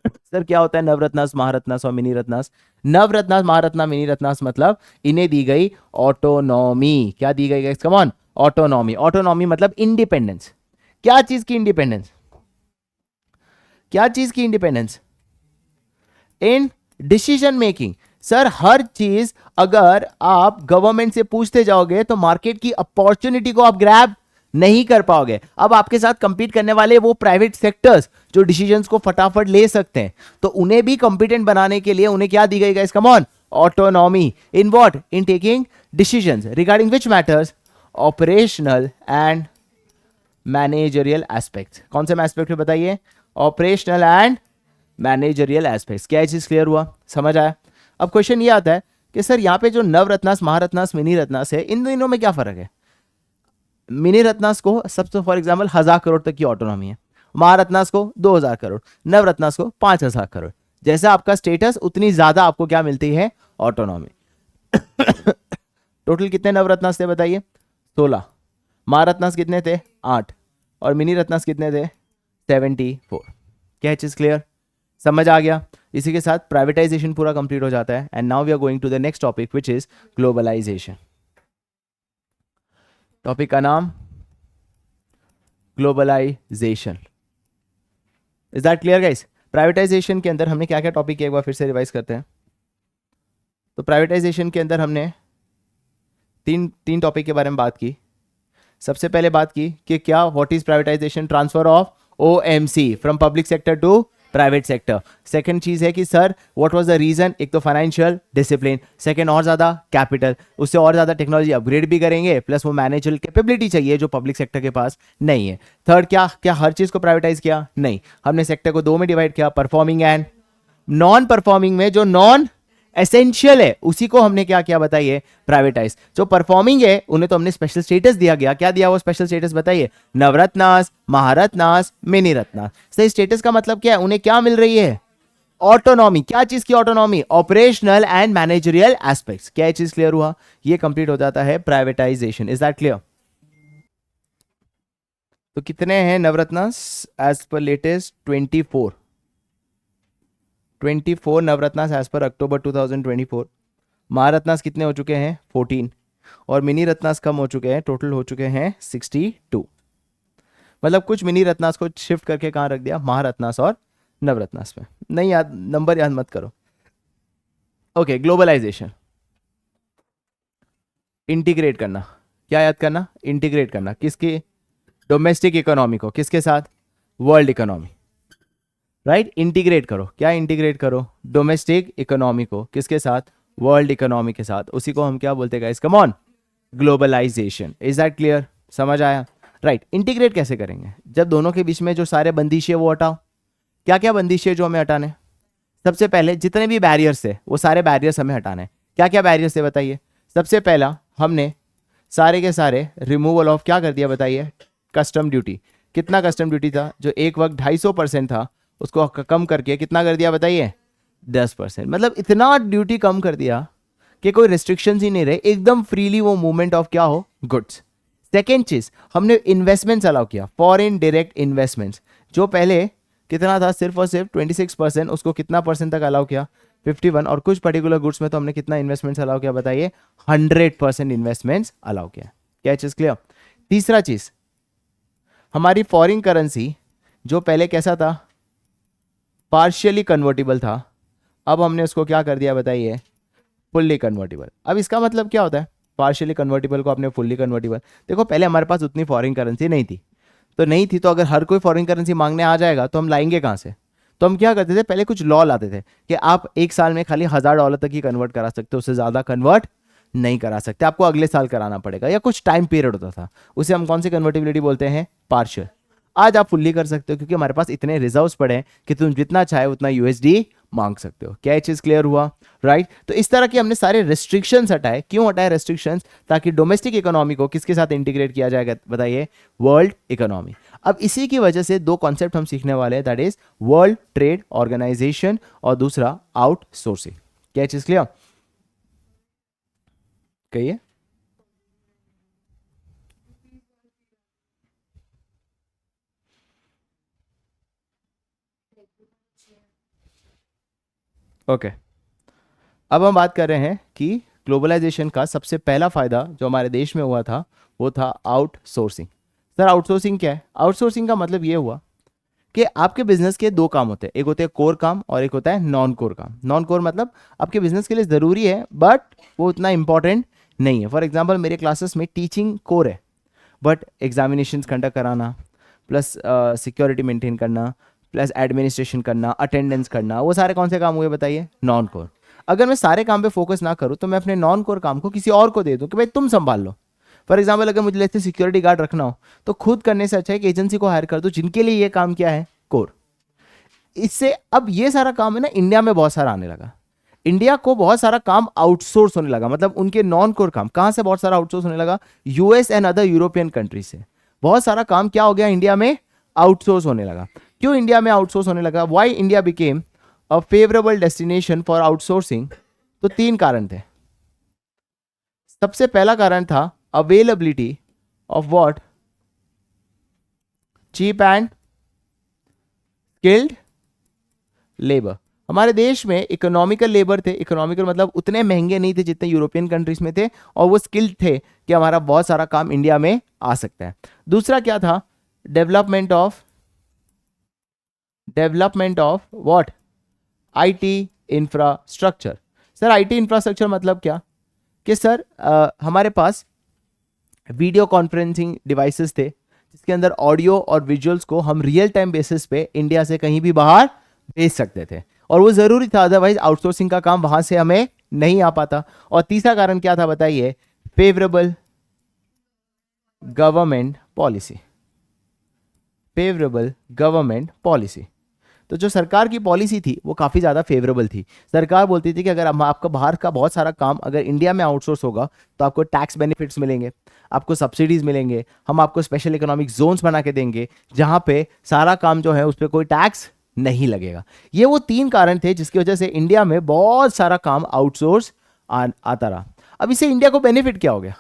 सर क्या होता है नवरत्नास, महारत्नास और मिनी रत्नास? नवरत्नास, महारत्ना, मिनी रत्नास मतलब इन्हें दी गई ऑटोनॉमी। क्या दी गई? Come on, autonomy. ऑटोनॉमी मतलब इंडिपेंडेंस। क्या चीज की इंडिपेंडेंस? क्या चीज की independence? In decision making. Sir हर चीज अगर आप गवर्नमेंट से पूछते जाओगे तो मार्केट की अपॉर्चुनिटी को आप ग्रैब नहीं कर पाओगे। अब आपके साथ कंपीट करने वाले वो प्राइवेट सेक्टर्स जो डिसीजंस को फटाफट ले सकते हैं, तो उन्हें भी कंपिटेंट बनाने के लिए उन्हें क्या दी गई guys? Come on, autonomy. In what? In taking decisions regarding which matters? Operational and managerial aspects. कौन से एस्पेक्ट में बताइए? Operational and managerial aspects. क्या चीज क्लियर हुआ? समझ आया? अब क्वेश्चन ये आता है कि सर यहाँ पे जो नवरत्नास, महारत्नास, मिनी रत्नास है, इन दोनों में क्या फर्क है? मिनी रत्नास को सबसे फॉर एग्जाम्पल 1000 करोड़ तक की ऑटोनॉमी है, महारत्नास को 2000 करोड़, नवरत्नास को 5000 करोड़। जैसा आपका स्टेटस उतनी ज्यादा आपको क्या मिलती है? ऑटोनॉमी। टोटल कितने नवरत्नास थे बताइए? 16। महारत्नास कितने थे? 8। और मिनी रत्नास कितने थे? 74। क्या चीज क्लियर? समझ आ गया? इसी के साथ प्राइवेटाइजेशन पूरा कंप्लीट हो जाता है। And now we are going to the next topic which is globalisation. Topic का नाम globalisation. Is that clear guys? Privatisation के अंदर हमने क्या क्या टॉपिक किया, एक बार फिर से रिवाइज करते हैं। तो प्राइवेटाइजेशन के अंदर हमने तीन टॉपिक के बारे में बात की। सबसे पहले बात की कि क्या what is privatisation? Transfer of OMC from public sector to private sector. Second चीज है कि sir what was the reason? एक तो फाइनेंशियल डिसिप्लिन, सेकंड और ज्यादा कैपिटल, उससे और ज्यादा टेक्नोलॉजी अपग्रेड भी करेंगे, प्लस वो मैनेजरल कैपेबिलिटी चाहिए जो पब्लिक सेक्टर के पास नहीं है। थर्ड क्या हर चीज को प्राइवेटाइज किया? नहीं, हमने सेक्टर को दो में डिवाइड किया, परफॉर्मिंग एंड नॉन परफॉर्मिंग में जो नॉन एसेंशियल है उसी को हमने क्या किया बताइए? प्राइवेटाइज। जो परफॉर्मिंग है उन्हें तो हमने स्पेशल स्टेटस दिया गया। क्या दिया वो स्पेशल स्टेटस बताइए? नवरत्नास, महारत्नास, मिनी रत्नास। सही स्टेटस का मतलब क्या है? उन्हें क्या मिल रही है? ऑटोनॉमी। क्या चीज की autonomy? Operational and managerial aspects. क्या चीज क्लियर हुआ? ये कंप्लीट हो जाता है प्राइवेटाइजेशन। Is that clear? तो कितने हैं Navratnas as per latest? 24 Navratnas as per October 2024। महारत्नास कितने हो चुके हैं? 14। और मिनी रत्नास कम हो चुके हैं, टोटल हो चुके हैं 62। मतलब कुछ मिनी रत्नास को शिफ्ट करके कहाँ रख दिया? महारत्नास और नवरत्नास में। नहीं याद, नंबर याद मत करो। Okay, globalisation. इंटीग्रेट करना। क्या याद करना? इंटीग्रेट करना। किसकी? डोमेस्टिक इकोनॉमी को किसके साथ? World economy. राइट? इंटीग्रेट करो। क्या इंटीग्रेट करो? डोमेस्टिक इकोनॉमी को किसके साथ? वर्ल्ड इकोनॉमी के साथ। उसी को हम क्या बोलते हैं guys? Come on, globalisation. Is that clear? समझ आया? राइट। इंटीग्रेट कैसे करेंगे? जब दोनों के बीच में जो सारे बंदिशें वो हटाओ। क्या क्या बंदिशें जो हमें हटाने? सबसे पहले जितने भी बैरियर्स थे वो सारे बैरियर्स हमें हटाने। क्या क्या बैरियर्स थे बताइए? सबसे पहला हमने सारे के सारे रिमूवल ऑफ क्या कर दिया बताइए? Custom duty. कितना कस्टम ड्यूटी था? जो एक वक्त 250% था उसको कम करके कितना कर दिया बताइए? 10%। मतलब इतना ड्यूटी कम कर दिया कि कोई रिस्ट्रिक्शंस ही नहीं रहे, एकदम फ्रीली वो मूवमेंट ऑफ क्या हो? गुड्स। सेकेंड चीज, हमने इन्वेस्टमेंट्स अलाउ किया, फॉरेन डायरेक्ट इन्वेस्टमेंट्स। जो पहले कितना था? सिर्फ और सिर्फ 26%, उसको कितना परसेंट तक अलाउ किया? 51। और कुछ पर्टिकुलर गुड्स में तो हमने कितना इन्वेस्टमेंट्स अलाउ किया बताइए? 100% इन्वेस्टमेंट्स अलाउ किया। क्या चीज क्लियर? तीसरा चीज, हमारी फॉरेन करेंसी जो पहले कैसा था? पार्शियली कन्वर्टिबल था, अब हमने उसको क्या कर दिया बताइए? Fully convertible. अब इसका मतलब क्या होता है? पार्शियली कन्वर्टिबल को आपने फुल्ली कन्वर्टिबल। देखो पहले हमारे पास उतनी फॉरेन करेंसी नहीं थी, तो अगर हर कोई फॉरेन करेंसी मांगने आ जाएगा तो हम लाएंगे कहाँ से? तो हम क्या करते थे? पहले कुछ लॉ लाते थे कि आप एक साल में खाली $1000 तक ही कन्वर्ट करा सकते हो, उससे ज़्यादा कन्वर्ट नहीं करा सकते, आपको अगले साल कराना पड़ेगा, या कुछ टाइम पीरियड होता था। उसे हम कौन सी कन्वर्टिबिलिटी बोलते हैं? पार्शियल। आज आप फुल्ली कर सकते हो क्योंकि हमारे पास इतने रिजर्व्स पड़े हैं कि तुम जितना चाहे उतना यूएसडी मांग सकते हो। क्या ये चीज क्लियर हुआ? राइट। तो इस तरह की हमने सारे रेस्ट्रिक्शंस हटाए। क्यों हटाए रेस्ट्रिक्शंस? ताकि डोमेस्टिक इकोनॉमी को किसके साथ इंटीग्रेट किया जाएगा बताइए? World economy. अब इसी की वजह से दो कॉन्सेप्ट हम सीखने वाले हैं, that is world trade organisation और दूसरा आउटसोर्सिंग। क्या चीज क्लियर? कहिए। ओके, अब हम बात कर रहे हैं कि ग्लोबलाइजेशन का सबसे पहला फायदा जो हमारे देश में हुआ था वो था आउटसोर्सिंग। सर आउटसोर्सिंग क्या है? आउटसोर्सिंग का मतलब ये हुआ कि आपके बिजनेस के दो काम होते हैं, एक होते हैं कोर काम और एक होता है नॉन कोर काम। नॉन कोर मतलब आपके बिजनेस के लिए ज़रूरी है बट वो उतना इंपॉर्टेंट नहीं है। फॉर एग्जाम्पल मेरे क्लासेस में टीचिंग कोर है, बट एग्जामिनेशन कंडक्ट कराना, प्लस सिक्योरिटी मेंटेन करना, प्लस एडमिनिस्ट्रेशन करना, अटेंडेंस करना, वो सारे कौन से काम हुए बताइए? Non core. अगर मैं सारे काम पे फोकस ना करूँ तो मैं अपने नॉन कोर काम को किसी और को दे दूँ कि भाई तुम संभाल लो। फॉर एग्जाम्पल अगर मुझे लेते सिक्योरिटी गार्ड रखना हो तो खुद करने से अच्छा है कि एजेंसी को हायर कर दो जिनके लिए ये काम क्या है? कोर। इससे अब ये सारा काम है ना इंडिया में बहुत सारा आने लगा। इंडिया को बहुत सारा काम आउटसोर्स होने लगा, मतलब उनके नॉन कोर काम कहां से बहुत सारा आउटसोर्स होने लगा, US and other European country से बहुत सारा काम क्या हो गया इंडिया में आउटसोर्स होने लगा। क्यों इंडिया में आउटसोर्स होने लगा, why India became a favourable destination for outsourcing? तो 3 कारण थे। सबसे पहला कारण था availability of what, cheap and skilled labour. हमारे देश में इकोनॉमिकल लेबर थे, इकोनॉमिकल मतलब उतने महंगे नहीं थे जितने यूरोपियन कंट्रीज में थे, और वो स्किल्ड थे कि हमारा बहुत सारा काम इंडिया में आ सकता है। दूसरा क्या था, development of what, IT infrastructure. Sir IT infrastructure मतलब क्या, कि सर हमारे पास वीडियो कॉन्फ्रेंसिंग डिवाइसेस थे जिसके अंदर ऑडियो और विजुअल्स को हम रियल टाइम बेसिस पे इंडिया से कहीं भी बाहर भेज सकते थे, और वो जरूरी था, अदरवाइज आउटसोर्सिंग का काम वहां से हमें नहीं आ पाता। और तीसरा कारण क्या था बताइए, favourable government policy. Favourable government policy, तो जो सरकार की पॉलिसी थी वो काफ़ी ज़्यादा फेवरेबल थी। सरकार बोलती थी कि अगर आपका बाहर का बहुत सारा काम अगर इंडिया में आउटसोर्स होगा तो आपको टैक्स बेनिफिट्स मिलेंगे, आपको सब्सिडीज मिलेंगे, हम आपको स्पेशल इकोनॉमिक जोन्स बना के देंगे जहाँ पे सारा काम जो है उस पर कोई टैक्स नहीं लगेगा। ये वो 3 कारण थे जिसकी वजह से इंडिया में बहुत सारा काम आउटसोर्स आता रहा। अब इससे इंडिया को बेनिफिट क्या हो गया,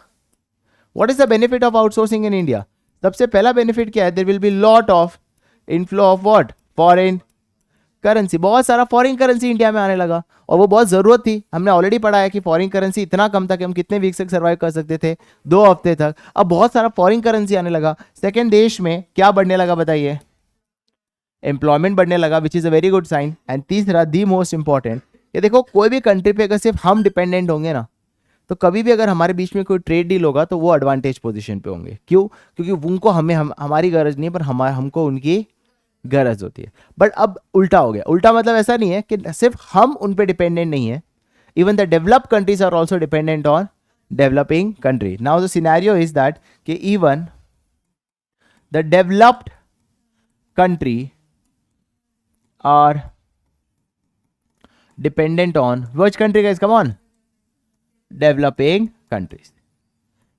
what is the benefit of outsourcing in India? सबसे पहला बेनिफिट क्या है, there will be lot of inflow of what, foreign currency. बहुत सारा फॉरेन करेंसी इंडिया में आने लगा, और वो बहुत जरूरत थी। हमने ऑलरेडी पढ़ा है कि फॉरेन करेंसी इतना कम था कि हम कितने वीक तक सर्वाइव कर सकते थे, 2 हफ्ते तक। अब बहुत सारा फॉरेन करेंसी आने लगा। सेकंड, देश में क्या बढ़ने लगा बताइए, एम्प्लॉयमेंट बढ़ने लगा, which is a very good sign. And तीसरा, दी मोस्ट इंपॉर्टेंट, ये देखो कोई भी कंट्री पे अगर सिर्फ हम डिपेंडेंट होंगे ना, तो कभी भी अगर हमारे बीच में कोई ट्रेड डील होगा तो वो एडवांटेज पोजीशन पे होंगे। क्यों? क्योंकि उनको हमारी गरज नहीं है, पर हमको उनकी गरज होती है। बट अब उल्टा हो गया। उल्टा मतलब ऐसा नहीं है कि सिर्फ हम उन पे डिपेंडेंट नहीं है, even the developed countries are also dependent on developing country. Now the scenario is that कि even the developed country are dependent on which country guys, come on, developing countries.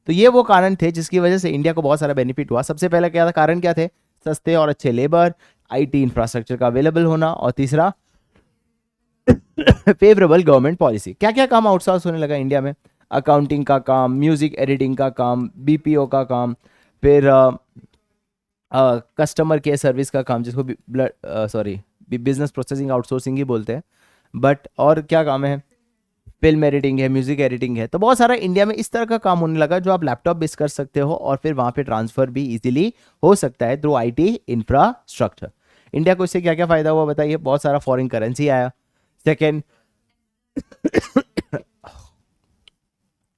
तो ये वो कारण थे जिसकी वजह से इंडिया को बहुत सारा बेनिफिट हुआ। सबसे पहला क्या था, कारण क्या थे, सस्ते और अच्छे लेबर, आईटी इंफ्रास्ट्रक्चर का अवेलेबल होना, और तीसरा फेवरेबल गवर्नमेंट पॉलिसी। क्या क्या काम आउटसोर्स होने लगा इंडिया में, अकाउंटिंग का काम, म्यूजिक एडिटिंग का काम, बीपीओ का काम, फिर कस्टमर केयर सर्विस का काम जिसको बिजनेस प्रोसेसिंग आउटसोर्सिंग ही बोलते हैं। बट और क्या काम है, फिल्म एडिटिंग है, म्यूजिक एडिटिंग है। तो बहुत सारा इंडिया में इस तरह का काम होने लगा जो आप लैपटॉप बेस कर सकते हो, और फिर वहां पे ट्रांसफर भी इजीली हो सकता है थ्रू आईटी इंफ्रास्ट्रक्चर। इंडिया को इससे क्या क्या फायदा हुआ बताइए, बहुत सारा फॉरेन करेंसी आया। सेकेंड,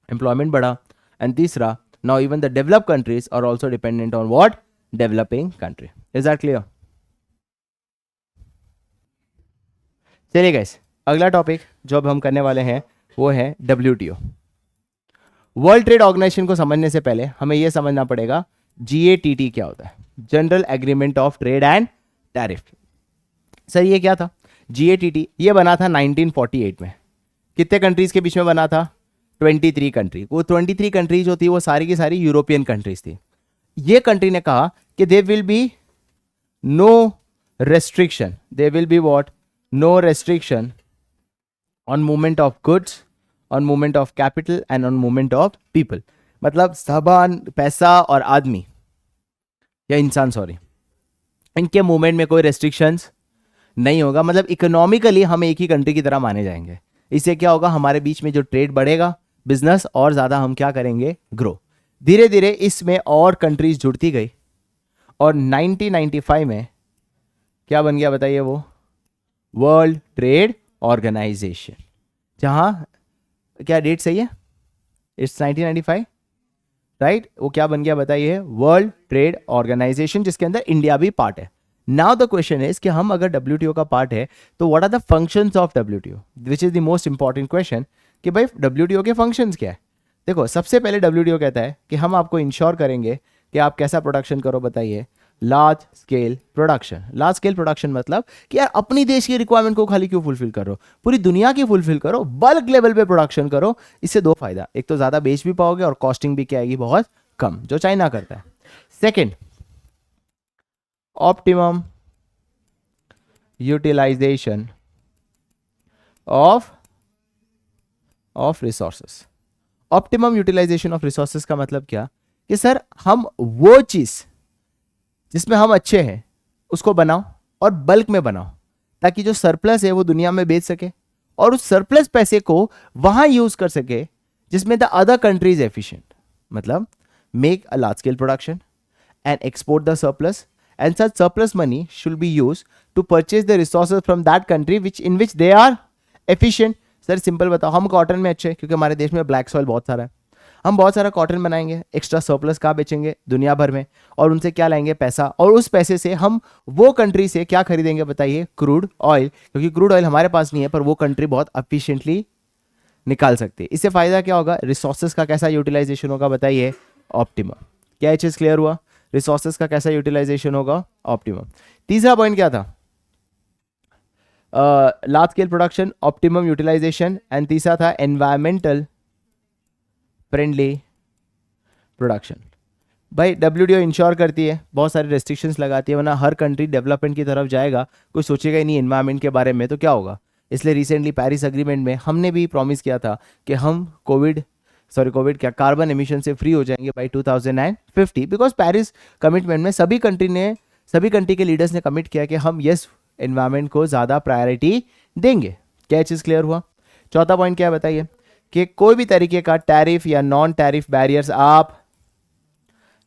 एम्प्लॉयमेंट बढ़ा। एंड तीसरा, now even the developed countries are also dependent on what, developing country. Is that clear? चलिए गाइस, अगला टॉपिक जो अब हम करने वाले हैं वो है WTO। वर्ल्ड ट्रेड ऑर्गेनाइजेशन को समझने से पहले हमें यह समझना पड़ेगा GATT क्या होता है, general agreement of trade and tariff. Sir ये क्या था GATT? ये बना था 1948 में। कितने कंट्रीज के बीच में बना था? 23 कंट्री। वो 23 कंट्रीज जो थी वो सारी की सारी यूरोपियन कंट्रीज थी। ये कंट्री ने कहा कि there will be no restriction, there will be what, no restriction on movement of goods, on movement of capital and on movement of people. मतलब सामान, पैसा और आदमी या इंसान, सॉरी, इनके मूवमेंट में कोई रेस्ट्रिक्शंस नहीं होगा। मतलब इकोनॉमिकली हम एक ही कंट्री की तरह माने जाएंगे। इससे क्या होगा, हमारे बीच में जो ट्रेड बढ़ेगा, बिजनेस और ज़्यादा हम क्या करेंगे, ग्रो। धीरे धीरे इसमें और कंट्रीज जुड़ती गई, और 1995 में क्या बन गया बताइए, वो वर्ल्ड ट्रेड ऑर्गेनाइजेशन। जहां क्या डेट सही है, इट्स 1995 राइट। वो क्या बन गया बताइए, वर्ल्ड ट्रेड ऑर्गेनाइजेशन, जिसके अंदर इंडिया भी पार्ट है। नाउ द क्वेश्चन इज कि हम अगर WTO का पार्ट है तो what are the functions of WTO, which is the most important question कि भाई WTO के फंक्शंस क्या है। देखो, सबसे पहले WTO कहता है कि हम आपको इंश्योर करेंगे कि आप कैसा प्रोडक्शन करो बताइए, large scale production. Large scale production मतलब कि यार अपनी देश की रिक्वायरमेंट को खाली क्यों फुलफिल करो, पूरी दुनिया की फुलफिल करो, बल्क लेवल पे प्रोडक्शन करो। इससे दो फायदा, एक तो ज्यादा बेच भी पाओगे और कॉस्टिंग भी क्या आएगी, बहुत कम, जो चाइना करता है। Second, optimum utilisation of resources. Optimum utilisation of resources का मतलब क्या, कि सर हम वो चीज जिसमें हम अच्छे हैं उसको बनाओ और बल्क में बनाओ, ताकि जो सरप्लस है वो दुनिया में बेच सके और उस सरप्लस पैसे को वहां यूज कर सके जिसमें द अदर कंट्रीज एफिशिएंट। मतलब make a large scale production and export the surplus, and such surplus money should be used to purchase the resources from that country in which they are efficient। Sir simple बताओ, हम cotton में अच्छे हैं क्योंकि हमारे देश में black soil बहुत सारा है, हम बहुत सारा कॉटन बनाएंगे, एक्स्ट्रा सरप्लस कहाँ बेचेंगे, दुनिया भर में, और उनसे क्या लाएंगे, पैसा, और उस पैसे से हम वो कंट्री से क्या खरीदेंगे बताइए, क्रूड ऑयल, क्योंकि क्रूड ऑयल हमारे पास नहीं है पर वो कंट्री बहुत एफिशिएंटली निकाल सकती है। इससे फायदा क्या होगा, रिसोर्सेज का कैसा यूटिलाइजेशन होगा बताइए, ऑप्टिमम। क्या ये चीज क्लियर हुआ, रिसोर्सेज का कैसा यूटिलाइजेशन होगा, ऑप्टिमम। तीसरा पॉइंट क्या था, large scale production, optimum utilisation, and तीसरा था एनवायरमेंटल फ्रेंडली प्रोडक्शन। भाई डब्ल्यूटीओ इंश्योर करती है, बहुत सारे रेस्ट्रिक्शंस लगाती है, वरना हर कंट्री डेवलपमेंट की तरफ जाएगा, कोई सोचेगा ही नहीं एनवायरमेंट के बारे में, तो क्या होगा। इसलिए रिसेंटली पेरिस एग्रीमेंट में हमने भी प्रॉमिस किया था कि हम कोविड क्या कार्बन एमिशन से फ्री हो जाएंगे बाई 2050, बिकॉज पेरिस कमिटमेंट में सभी कंट्री के लीडर्स ने कमिट किया कि हम यस एनवायरमेंट को ज़्यादा प्रायोरिटी देंगे। क्या चीज़ क्लियर हुआ। चौथा पॉइंट क्या है बताइए, कि कोई भी तरीके का टैरिफ या नॉन टैरिफ बैरियर्स आप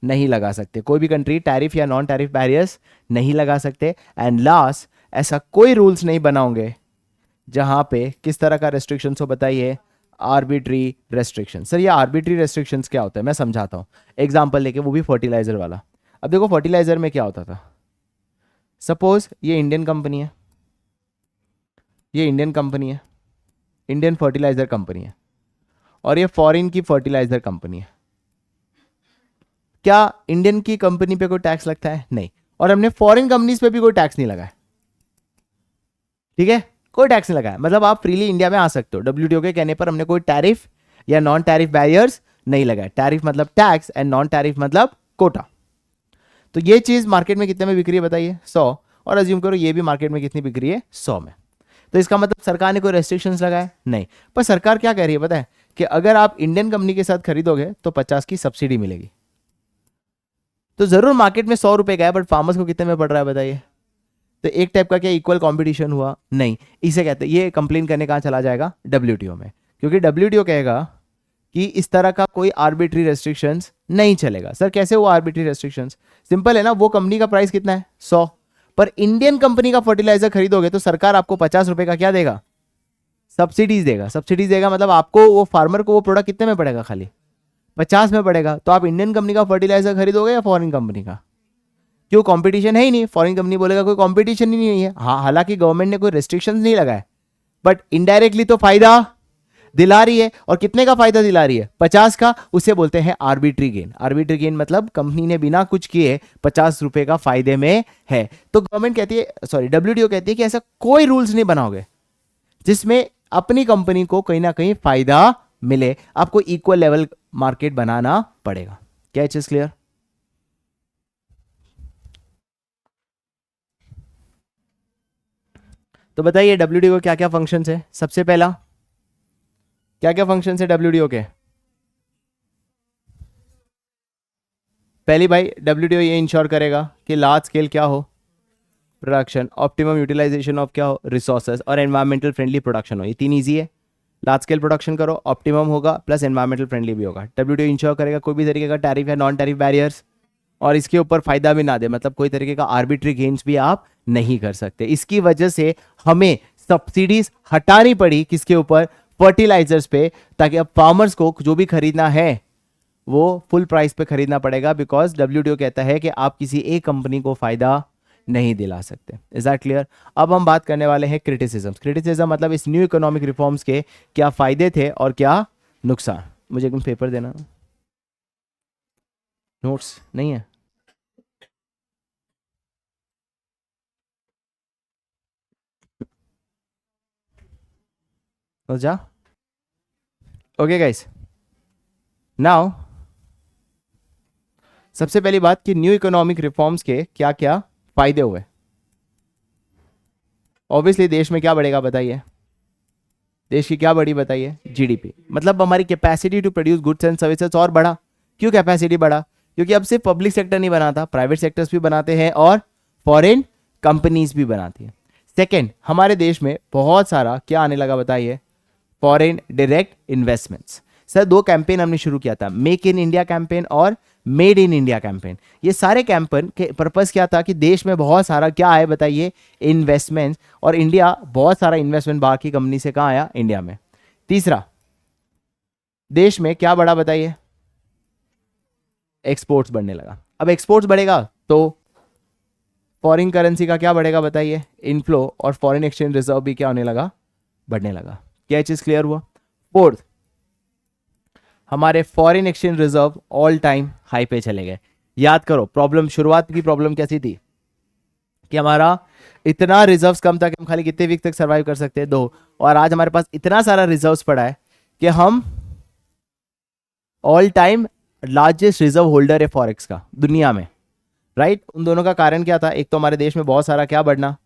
नहीं लगा सकते, कोई भी कंट्री टैरिफ या नॉन टैरिफ बैरियर्स नहीं लगा सकते। एंड लास्ट, ऐसा कोई रूल्स नहीं बनाओगे जहां पे किस तरह का रेस्ट्रिक्शंस हो बताइए, आर्बिट्री रेस्ट्रिक्शन। सर ये आर्बिट्री रेस्ट्रिक्शंस क्या होता है, मैं समझाता हूं एग्जांपल लेके, वो भी फर्टिलाइजर वाला। अब देखो फर्टिलाइजर में क्या होता था, सपोज ये इंडियन कंपनी है, इंडियन फर्टिलाइजर कंपनी है, और ये फॉरेन की फर्टिलाइजर कंपनी है। क्या इंडियन की कंपनी पे कोई टैक्स लगता है, नहीं, और हमने फॉरेन कंपनीज पे भी कोई टैक्स नहीं लगाया, ठीक है, कोई टैक्स नहीं लगाया, मतलब आप फ्रीली इंडिया में आ सकते हो। डब्ल्यूटीओ के कहने पर हमने कोई टैरिफ या नॉन टैरिफ बैरियर्स नहीं लगाया। टैरिफ मतलब टैक्स एंड नॉन टैरिफ मतलब कोटा। तो ये चीज मार्केट में कितने में बिक रही है बताइए, 100, और अज्यूम करो ये भी मार्केट में कितनी बिक रही है, 100 में। तो इसका मतलब सरकार ने कोई रेस्ट्रिक्शंस लगाए नहीं, पर सरकार क्या कह रही है पता है, कि अगर आप इंडियन कंपनी के साथ खरीदोगे तो 50 की सब्सिडी मिलेगी। तो जरूर मार्केट में 100 रुपए का है, बट फार्मर्स को कितने में पड़ रहा है बताइए। तो एक टाइप का क्या इक्वल कंपटीशन हुआ, नहीं। इसे कहते हैं, ये कंप्लेन करने कहाँ चला जाएगा, डब्ल्यूटीओ में, क्योंकि डब्ल्यूटीओ कहेगा कि इस तरह का कोई आर्बिट्री रेस्ट्रिक्शंस नहीं चलेगा। सर कैसे वो आर्बिट्री रेस्ट्रिक्शंस, सिंपल है ना, वो कंपनी का प्राइस कितना है 100, पर इंडियन कंपनी का फर्टिलाइजर खरीदोगे तो सरकार आपको 50 रुपए का क्या देगा, सब्सिडीज देगा। मतलब आपको वो फार्मर को वो प्रोडक्ट कितने में पड़ेगा, खाली 50 में पड़ेगा। तो आप इंडियन कंपनी का फर्टिलाइजर खरीदोगे या फॉरेन कंपनी का, क्यों, कंपटीशन है ही नहीं। फॉरेन कंपनी बोलेगा कोई कंपटीशन ही नहीं है। हाँ, हालांकि गवर्नमेंट ने कोई रेस्ट्रिक्शंस नहीं लगाए, बट इनडायरेक्टली तो फायदा दिला रही है। और कितने का फायदा दिला रही है, 50 का। उसे बोलते हैं आर्बिट्री गेन। आर्बिट्री गेन मतलब कंपनी ने बिना कुछ किए 50 रुपए का फायदे में है। तो गवर्नमेंट कहती है, सॉरी डब्ल्यूटीओ कहती है कि ऐसा कोई रूल्स नहीं बनाओगे जिसमें अपनी कंपनी को कहीं ना कहीं फायदा मिले, आपको इक्वल लेवल मार्केट बनाना पड़ेगा। क्या चीज क्लियर। तो बताइए डब्ल्यूटीओ क्या क्या फंक्शंस है। सबसे पहला क्या क्या फंक्शंस है डब्ल्यूटीओ के, पहली भाई डब्ल्यूटीओ ये इंश्योर करेगा कि लार्ज स्केल क्या हो, प्रोडक्शन, ऑप्टिमम यूटिलाइजेशन ऑफ क्या हो, रिसोर्सेज, और एनवायरमेंटल फ्रेंडली प्रोडक्शन हो। ये तीन ईजी है, लार्ज स्केल प्रोडक्शन करो, ऑप्टिमम होगा, प्लस एनवायरमेंटल फ्रेंडली भी होगा। डब्ल्यूटीओ इंश्योर करेगा कोई भी तरीके का टैरिफ या नॉन टैरिफ बैरियर्स, और इसके ऊपर फायदा भी ना दे, मतलब कोई तरीके का आर्बिट्री गेन्स भी आप नहीं कर सकते। इसकी वजह से हमें सब्सिडीज हटानी पड़ी किसके ऊपर, फर्टिलाइजर्स पे, ताकि अब फार्मर्स को जो भी खरीदना है वो फुल प्राइस पे खरीदना पड़ेगा, बिकॉज डब्ल्यूटीओ कहता है कि आप किसी एक कंपनी को फायदा नहीं दिला सकते। Is that clear. अब हम बात करने वाले हैं क्रिटिसिज्म मतलब इस न्यू इकोनॉमिक रिफॉर्म्स के क्या फायदे थे और क्या नुकसान। मुझे एक पेपर देना, नोट्स नहीं है। समझा? ओके गाइस, नाउ सबसे पहली बात कि न्यू इकोनॉमिक रिफॉर्म्स के क्या क्या फायदे हुए। ऑब्वियसली देश में क्या बढ़ेगा बताइए, देश की क्या बढ़ी बताइए, जीडीपी, मतलब हमारी capacity to produce goods and services और बढ़ा। क्यों कैपेसिटी बढ़ा? क्योंकि अब सिर्फ पब्लिक सेक्टर नहीं बनाता, प्राइवेट सेक्टर्स भी बनाते हैं और फॉरेन कंपनीज भी बनाती है। सेकेंड, हमारे देश में बहुत सारा क्या आने लगा बताइए, foreign direct investments. Sir 2 campaign हमने शुरू किया था, मेक इन इंडिया कैंपेन और मेड इन इंडिया कैंपेन। ये सारे कैंपेन के पर्पस क्या था कि देश में बहुत सारा क्या आए बताइए, इन्वेस्टमेंट, और इंडिया बहुत सारा इन्वेस्टमेंट बाहर की कंपनी से कहाँ आया, इंडिया में। तीसरा, देश में क्या बढ़ा बताइए, एक्सपोर्ट्स बढ़ने लगा। अब एक्सपोर्ट्स बढ़ेगा तो फॉरेन करेंसी का क्या बढ़ेगा बताइए, इनफ्लो, और फॉरेन एक्सचेंज रिजर्व भी क्या होने लगा, बढ़ने लगा। क्या चीज क्लियर हुआ? फोर्थ, हमारे foreign exchange reserve all time high पे चले गए। याद करो प्रॉब्लम, शुरुआत की प्रॉब्लम कैसी थी कि हमारा इतना रिजर्व्स कम था कि हम खाली कितने वीक तक सर्वाइव कर सकते हैं, 2, और आज हमारे पास इतना सारा रिजर्व्स पड़ा है कि हम all time largest reserve holder है फॉरेक्स का दुनिया में, राइट? उन दोनों का कारण क्या था, एक तो हमारे देश में बहुत सारा क्या बढ़ना,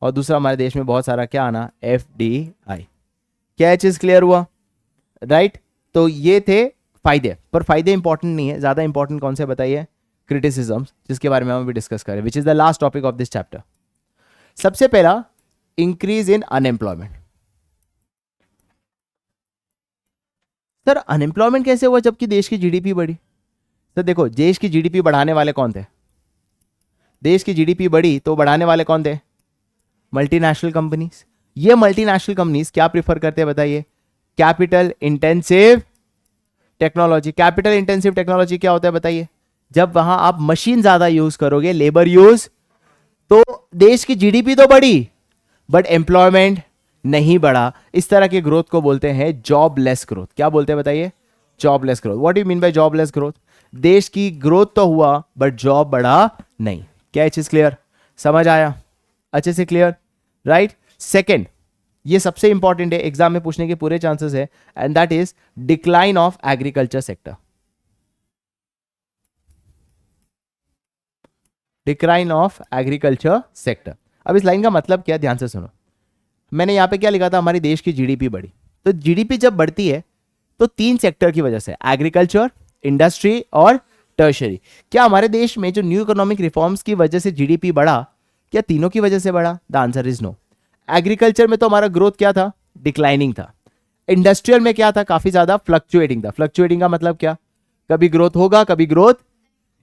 और दूसरा हमारे देश में बहुत सारा क्या आना, FDI। क्या चीज क्लियर हुआ, राइट? तो ये थे फायदे, पर फायदे इंपॉर्टेंट नहीं है, ज्यादा इंपॉर्टेंट कौन से बताइए, क्रिटिसिज्म, जिसके बारे में हम भी डिस्कस करें, विच is the last topic of this chapter. सबसे पहला, increase in unemployment. Sir unemployment कैसे हुआ जबकि देश की जीडीपी बढ़ी? सर देखो, देश की जीडीपी बढ़ाने वाले कौन थे, देश की जीडीपी बढ़ी तो बढ़ाने वाले कौन थे, मल्टीनेशनल कंपनीज। ये मल्टीनेशनल कंपनीज क्या प्रीफर करते हैं बताइए, capital intensive technology. Capital intensive technology क्या होता है बताइए, जब वहां आप मशीन ज्यादा यूज करोगे, लेबर यूज, तो देश की जीडीपी तो बढ़ी बट एम्प्लॉयमेंट नहीं बढ़ा। इस तरह के ग्रोथ को बोलते हैं जॉबलेस ग्रोथ। क्या बोलते हैं बताइए, jobless growth. What do you mean bye jobless growth? देश की ग्रोथ तो हुआ बट जॉब बढ़ा नहीं। क्या ये चीज क्लियर, समझ आया अच्छे से, क्लियर, राइट? सेकेंड, ये सबसे इंपॉर्टेंट है, एग्जाम में पूछने के पूरे चांसेस है, and that is decline of agriculture sector. Decline of agriculture sector. अब इस लाइन का मतलब क्या, ध्यान से सुनो। मैंने यहां पे क्या लिखा था, हमारी देश की जीडीपी बढ़ी। तो जीडीपी जब बढ़ती है तो 3 सेक्टर की वजह से, एग्रीकल्चर, इंडस्ट्री और टर्शरी। क्या हमारे देश में जो न्यू इकोनॉमिक रिफॉर्म्स की वजह से जीडीपी बढ़ा, क्या तीनों की वजह से बढ़ा? The answer is no. Agriculture में तो हमारा ग्रोथ क्या था, डिक्लाइनिंग था। इंडस्ट्रियल में क्या था, काफी ज्यादा फ्लक्चुएटिंग था। फ्लक्चुएटिंग का मतलब क्या, कभी ग्रोथ होगा कभी growth,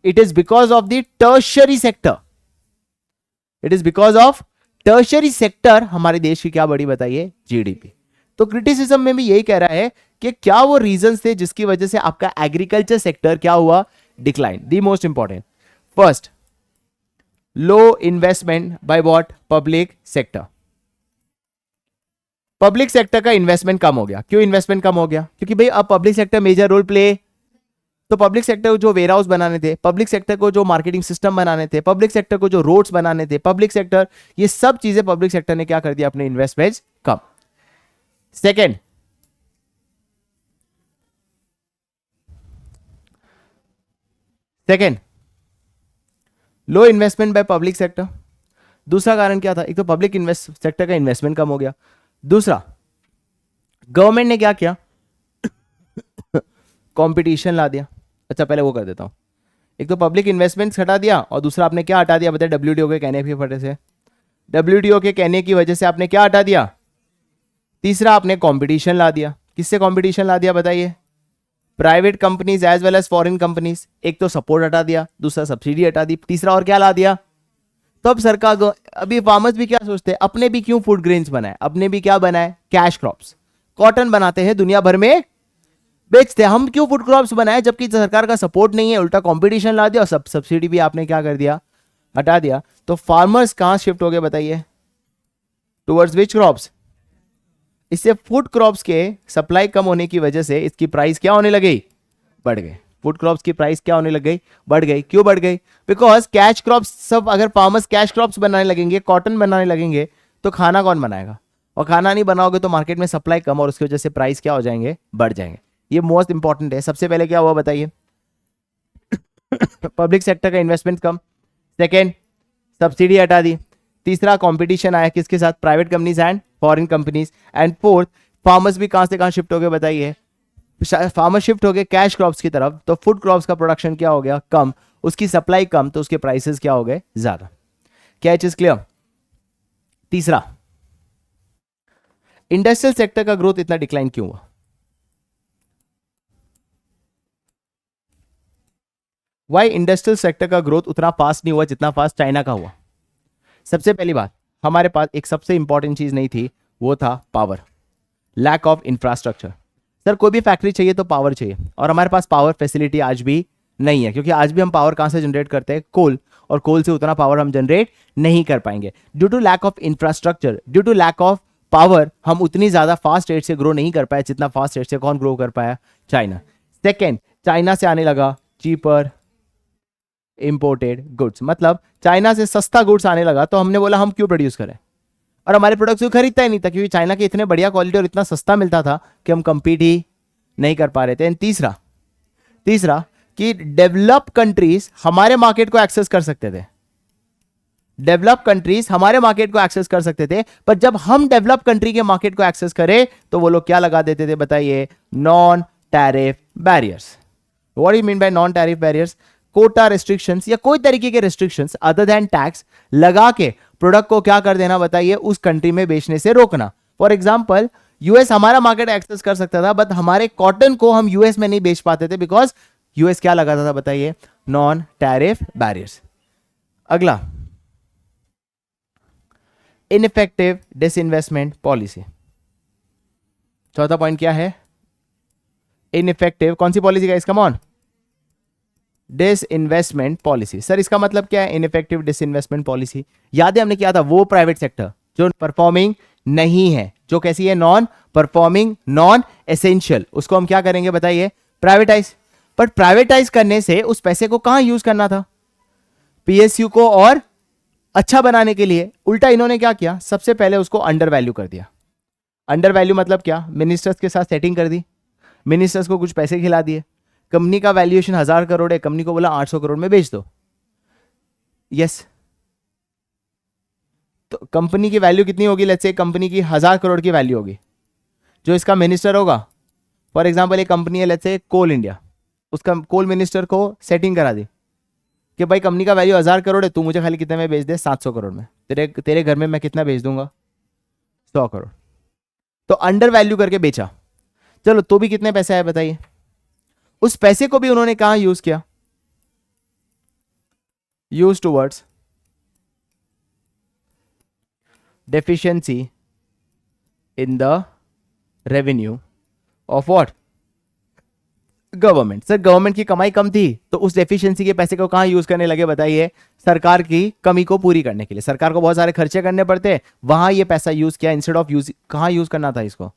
it is because of the tertiary sector, it is because of tertiary sector हमारे देश की क्या बढ़ी बताइए, जीडीपी। तो क्रिटिसिज्म में भी यही कह रहा है कि क्या वो रीजंस थे जिसकी वजह से आपका एग्रीकल्चर सेक्टर क्या हुआ, decline. The most important, first, low investment by what, public sector. Public sector का इन्वेस्टमेंट कम हो गया। क्यों इन्वेस्टमेंट कम हो गया? क्योंकि भाई अब public sector major role play, तो पब्लिक सेक्टर को जो वेयर हाउस बनाने थे, पब्लिक सेक्टर को जो मार्केटिंग सिस्टम बनाने थे, पब्लिक सेक्टर को जो रोड्स बनाने थे, पब्लिक सेक्टर, ये सब चीजें पब्लिक सेक्टर ने क्या कर दिया, अपने investment come. Second, low investment by public sector. दूसरा कारण क्या था, एक तो पब्लिक सेक्टर का इन्वेस्टमेंट कम हो गया, दूसरा गवर्नमेंट ने क्या किया, कंपटीशन ला दिया। अच्छा पहले वो कर देता हूं, एक तो पब्लिक इन्वेस्टमेंट हटा दिया और दूसरा आपने क्या हटा दिया बताइए, डब्ल्यूटीओ के कहने की वजह से, डब्ल्यूटीओ के कहने की वजह से आपने क्या हटा दिया, तीसरा आपने कंपटीशन ला दिया। किससे कंपटीशन ला दिया बताइए, private companies as well as foreign companies. एक तो सपोर्ट हटा दिया, दूसरा सब्सिडी हटा दी, तीसरा और क्या ला दिया। तो अब सरकार, अभी फार्मर्स भी क्या सोचते हैं, अपने भी क्यों फूड ग्रेन्स बनाए, अपने भी क्या बनाए, कैश क्रॉप्स, कॉटन बनाते हैं, दुनिया भर में बेचते हैं, हम क्यों फूड क्रॉप्स बनाए, जबकि सरकार का सपोर्ट नहीं है, उल्टा कंपटीशन ला दिया और सब्सिडी भी आपने क्या कर दिया, हटा दिया। तो फार्मर्स कहां शिफ्ट हो गए बताइए, टुवर्ड्स विच क्रॉप्स। इससे फूड क्रॉप्स के सप्लाई कम होने की वजह से इसकी प्राइस क्या होने लगी, बढ़ गई। फूड क्रॉप्स की प्राइस क्या होने लग गई, बढ़ गई। क्यों बढ़ गई, बिकॉज कैश क्रॉप्स सब, अगर फार्मर्स कैश क्रॉप्स बनाने लगेंगे, कॉटन बनाने लगेंगे, तो खाना कौन बनाएगा, और खाना नहीं बनाओगे तो मार्केट में सप्लाई कम और उसकी वजह से प्राइस क्या हो जाएंगे, बढ़ जाएंगे। ये मोस्ट इंपॉर्टेंट है। सबसे पहले क्या हुआ बताइए, पब्लिक सेक्टर का इन्वेस्टमेंट कम। सेकेंड, सब्सिडी हटा दी। तीसरा, कंपटीशन आया किसके साथ, private companies and foreign companies. And fourth, farmers भी कहां से कहां शिफ्ट हो गए बताइए, फार्मर शिफ्ट हो गए कैश क्रॉप्स की तरफ, तो फूड क्रॉप्स का प्रोडक्शन क्या हो गया, कम, उसकी सप्लाई कम, तो उसके प्राइसेस क्या हो गए, ज्यादा। क्या चीज क्लियर। तीसरा, इंडस्ट्रियल सेक्टर का ग्रोथ इतना डिक्लाइन क्यों हुआ, वाई इंडस्ट्रियल सेक्टर का ग्रोथ उतना फास्ट नहीं हुआ जितना फास्ट चाइना का हुआ। सबसे पहली बात, हमारे पास एक सबसे इंपॉर्टेंट चीज नहीं थी, वो था power, lack of infrastructure. Sir कोई भी फैक्ट्री चाहिए तो पावर चाहिए, और हमारे पास पावर फैसिलिटी आज भी नहीं है, क्योंकि आज भी हम पावर कहां से जनरेट करते हैं, कोल, और कोल से उतना पावर हम जनरेट नहीं कर पाएंगे। Due to lack of infrastructure, due to lack of power, हम उतनी ज्यादा फास्ट रेट से ग्रो नहीं कर पाए जितना फास्ट रेट से कौन ग्रो कर पाया, चाइना। सेकेंड, चाइना से आने लगा चीपर इंपोर्टेड गुड्स, मतलब चाइना से सस्ता गुड्स आने लगा, तो हमने बोला हम क्यों प्रोड्यूस करें, और हमारे प्रोडक्ट्स को खरीदता ही नहीं था, क्योंकि चाइना के इतने बढ़िया क्वालिटी और इतना सस्ता मिलता था कि हम कंपीट ही नहीं कर पा रहे थे। एंड तीसरा कि डेवलप कंट्रीज हमारे मार्केट को एक्सेस कर सकते थे, डेवलप कंट्रीज हमारे मार्केट को एक्सेस कर सकते थे, पर जब हम डेवलप कंट्री के मार्केट को एक्सेस करें तो वो लोग क्या लगा देते थे बताइए, non tariff barriers. What do you mean by non tariff barriers, quota restrictions या कोई तरीके के रेस्ट्रिक्शंस अदर देन टैक्स लगा के प्रोडक्ट को क्या कर देना बताइए, उस कंट्री में बेचने से रोकना। फॉर एग्जांपल, यूएस हमारा मार्केट एक्सेस कर सकता था, बट हमारे कॉटन को हम यूएस में नहीं बेच पाते थे, बिकॉज यूएस क्या लगाता था बताइए, नॉन टैरिफ बैरियर्स। अगला, इनइफेक्टिव डिसइन्वेस्टमेंट पॉलिसी। चौथा पॉइंट क्या है, इनइफेक्टिव, कौन सी पॉलिसी का, इसका कम डिसइन्वेस्टमेंट पॉलिसी। सर इसका मतलब क्या है, इनइफेक्टिव डिसइन्वेस्टमेंट पॉलिसी, याद है हमने किया था, वो प्राइवेट सेक्टर जो परफॉर्मिंग नहीं है, जो कैसी है, नॉन परफॉर्मिंग, नॉन एसेंशियल, उसको हम क्या करेंगे बताइए, प्राइवेटाइज। बट प्राइवेटाइज करने से उस पैसे को कहां यूज करना था, पीएसयू को और अच्छा बनाने के लिए। उल्टा इन्होंने क्या किया, सबसे पहले उसको अंडर वैल्यू कर दिया। अंडर वैल्यू मतलब क्या, मिनिस्टर्स के साथ सेटिंग कर दी, मिनिस्टर्स को कुछ पैसे खिला दिए, कंपनी का वैल्यूएशन 1000 करोड़ है, कंपनी को बोला 800 करोड़ में बेच दो। यस, तो कंपनी की वैल्यू कितनी होगी, लेट्स से कंपनी की 1000 करोड़ की वैल्यू होगी, जो इसका मिनिस्टर होगा, फॉर एग्जांपल एक कंपनी है लेट्स से कोल इंडिया, उसका कोल मिनिस्टर को सेटिंग करा दी कि भाई कंपनी का वैल्यू 1000 करोड़ है, तू मुझे खाली कितने में बेच दे, 700 करोड़ में, तेरे घर में मैं कितना बेच दूंगा, 100 करोड़। तो अंडर वैल्यू करके बेचा, चलो तो भी कितने पैसे आए बताइए। उस पैसे को भी उन्होंने कहां यूज किया, use towards deficiency in the revenue of what, government. Sir government की कमाई कम थी, तो उस डेफिशिएंसी के पैसे को कहां यूज करने लगे बताइए, सरकार की कमी को पूरी करने के लिए। सरकार को बहुत सारे खर्चे करने पड़ते, वहां ये पैसा यूज किया, इंस्टेड ऑफ यूज कहां यूज करना था इसको,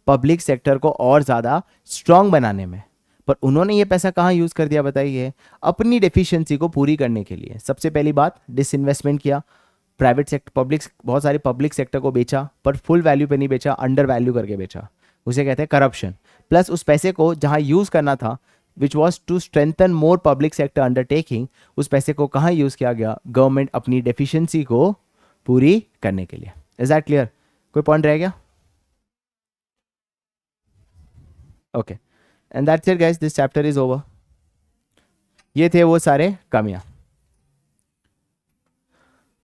पब्लिक सेक्टर को और ज्यादा स्ट्रांग बनाने में। पर उन्होंने ये पैसा कहां यूज कर दिया बताइए, अपनी डेफिशिएंसी को पूरी करने के लिए। सबसे पहली बात, डिसइन्वेस्टमेंट किया, प्राइवेट सेक्टर, पब्लिक, बहुत सारे पब्लिक सेक्टर को बेचा, पर फुल वैल्यू पे नहीं बेचा, अंडर वैल्यू करके बेचा, उसे कहते हैं करप्शन। प्लस उस पैसे को जहां यूज करना था, which was to strengthen more public sector undertaking, उस पैसे को कहां यूज किया गया, गवर्नमेंट अपनी डेफिशिएंसी को पूरी करने के लिए। इज दैट क्लियर, कोई पॉइंट रह गया, okay, and that's it guys, this chapter is over. ये थे वो सारे कमियां।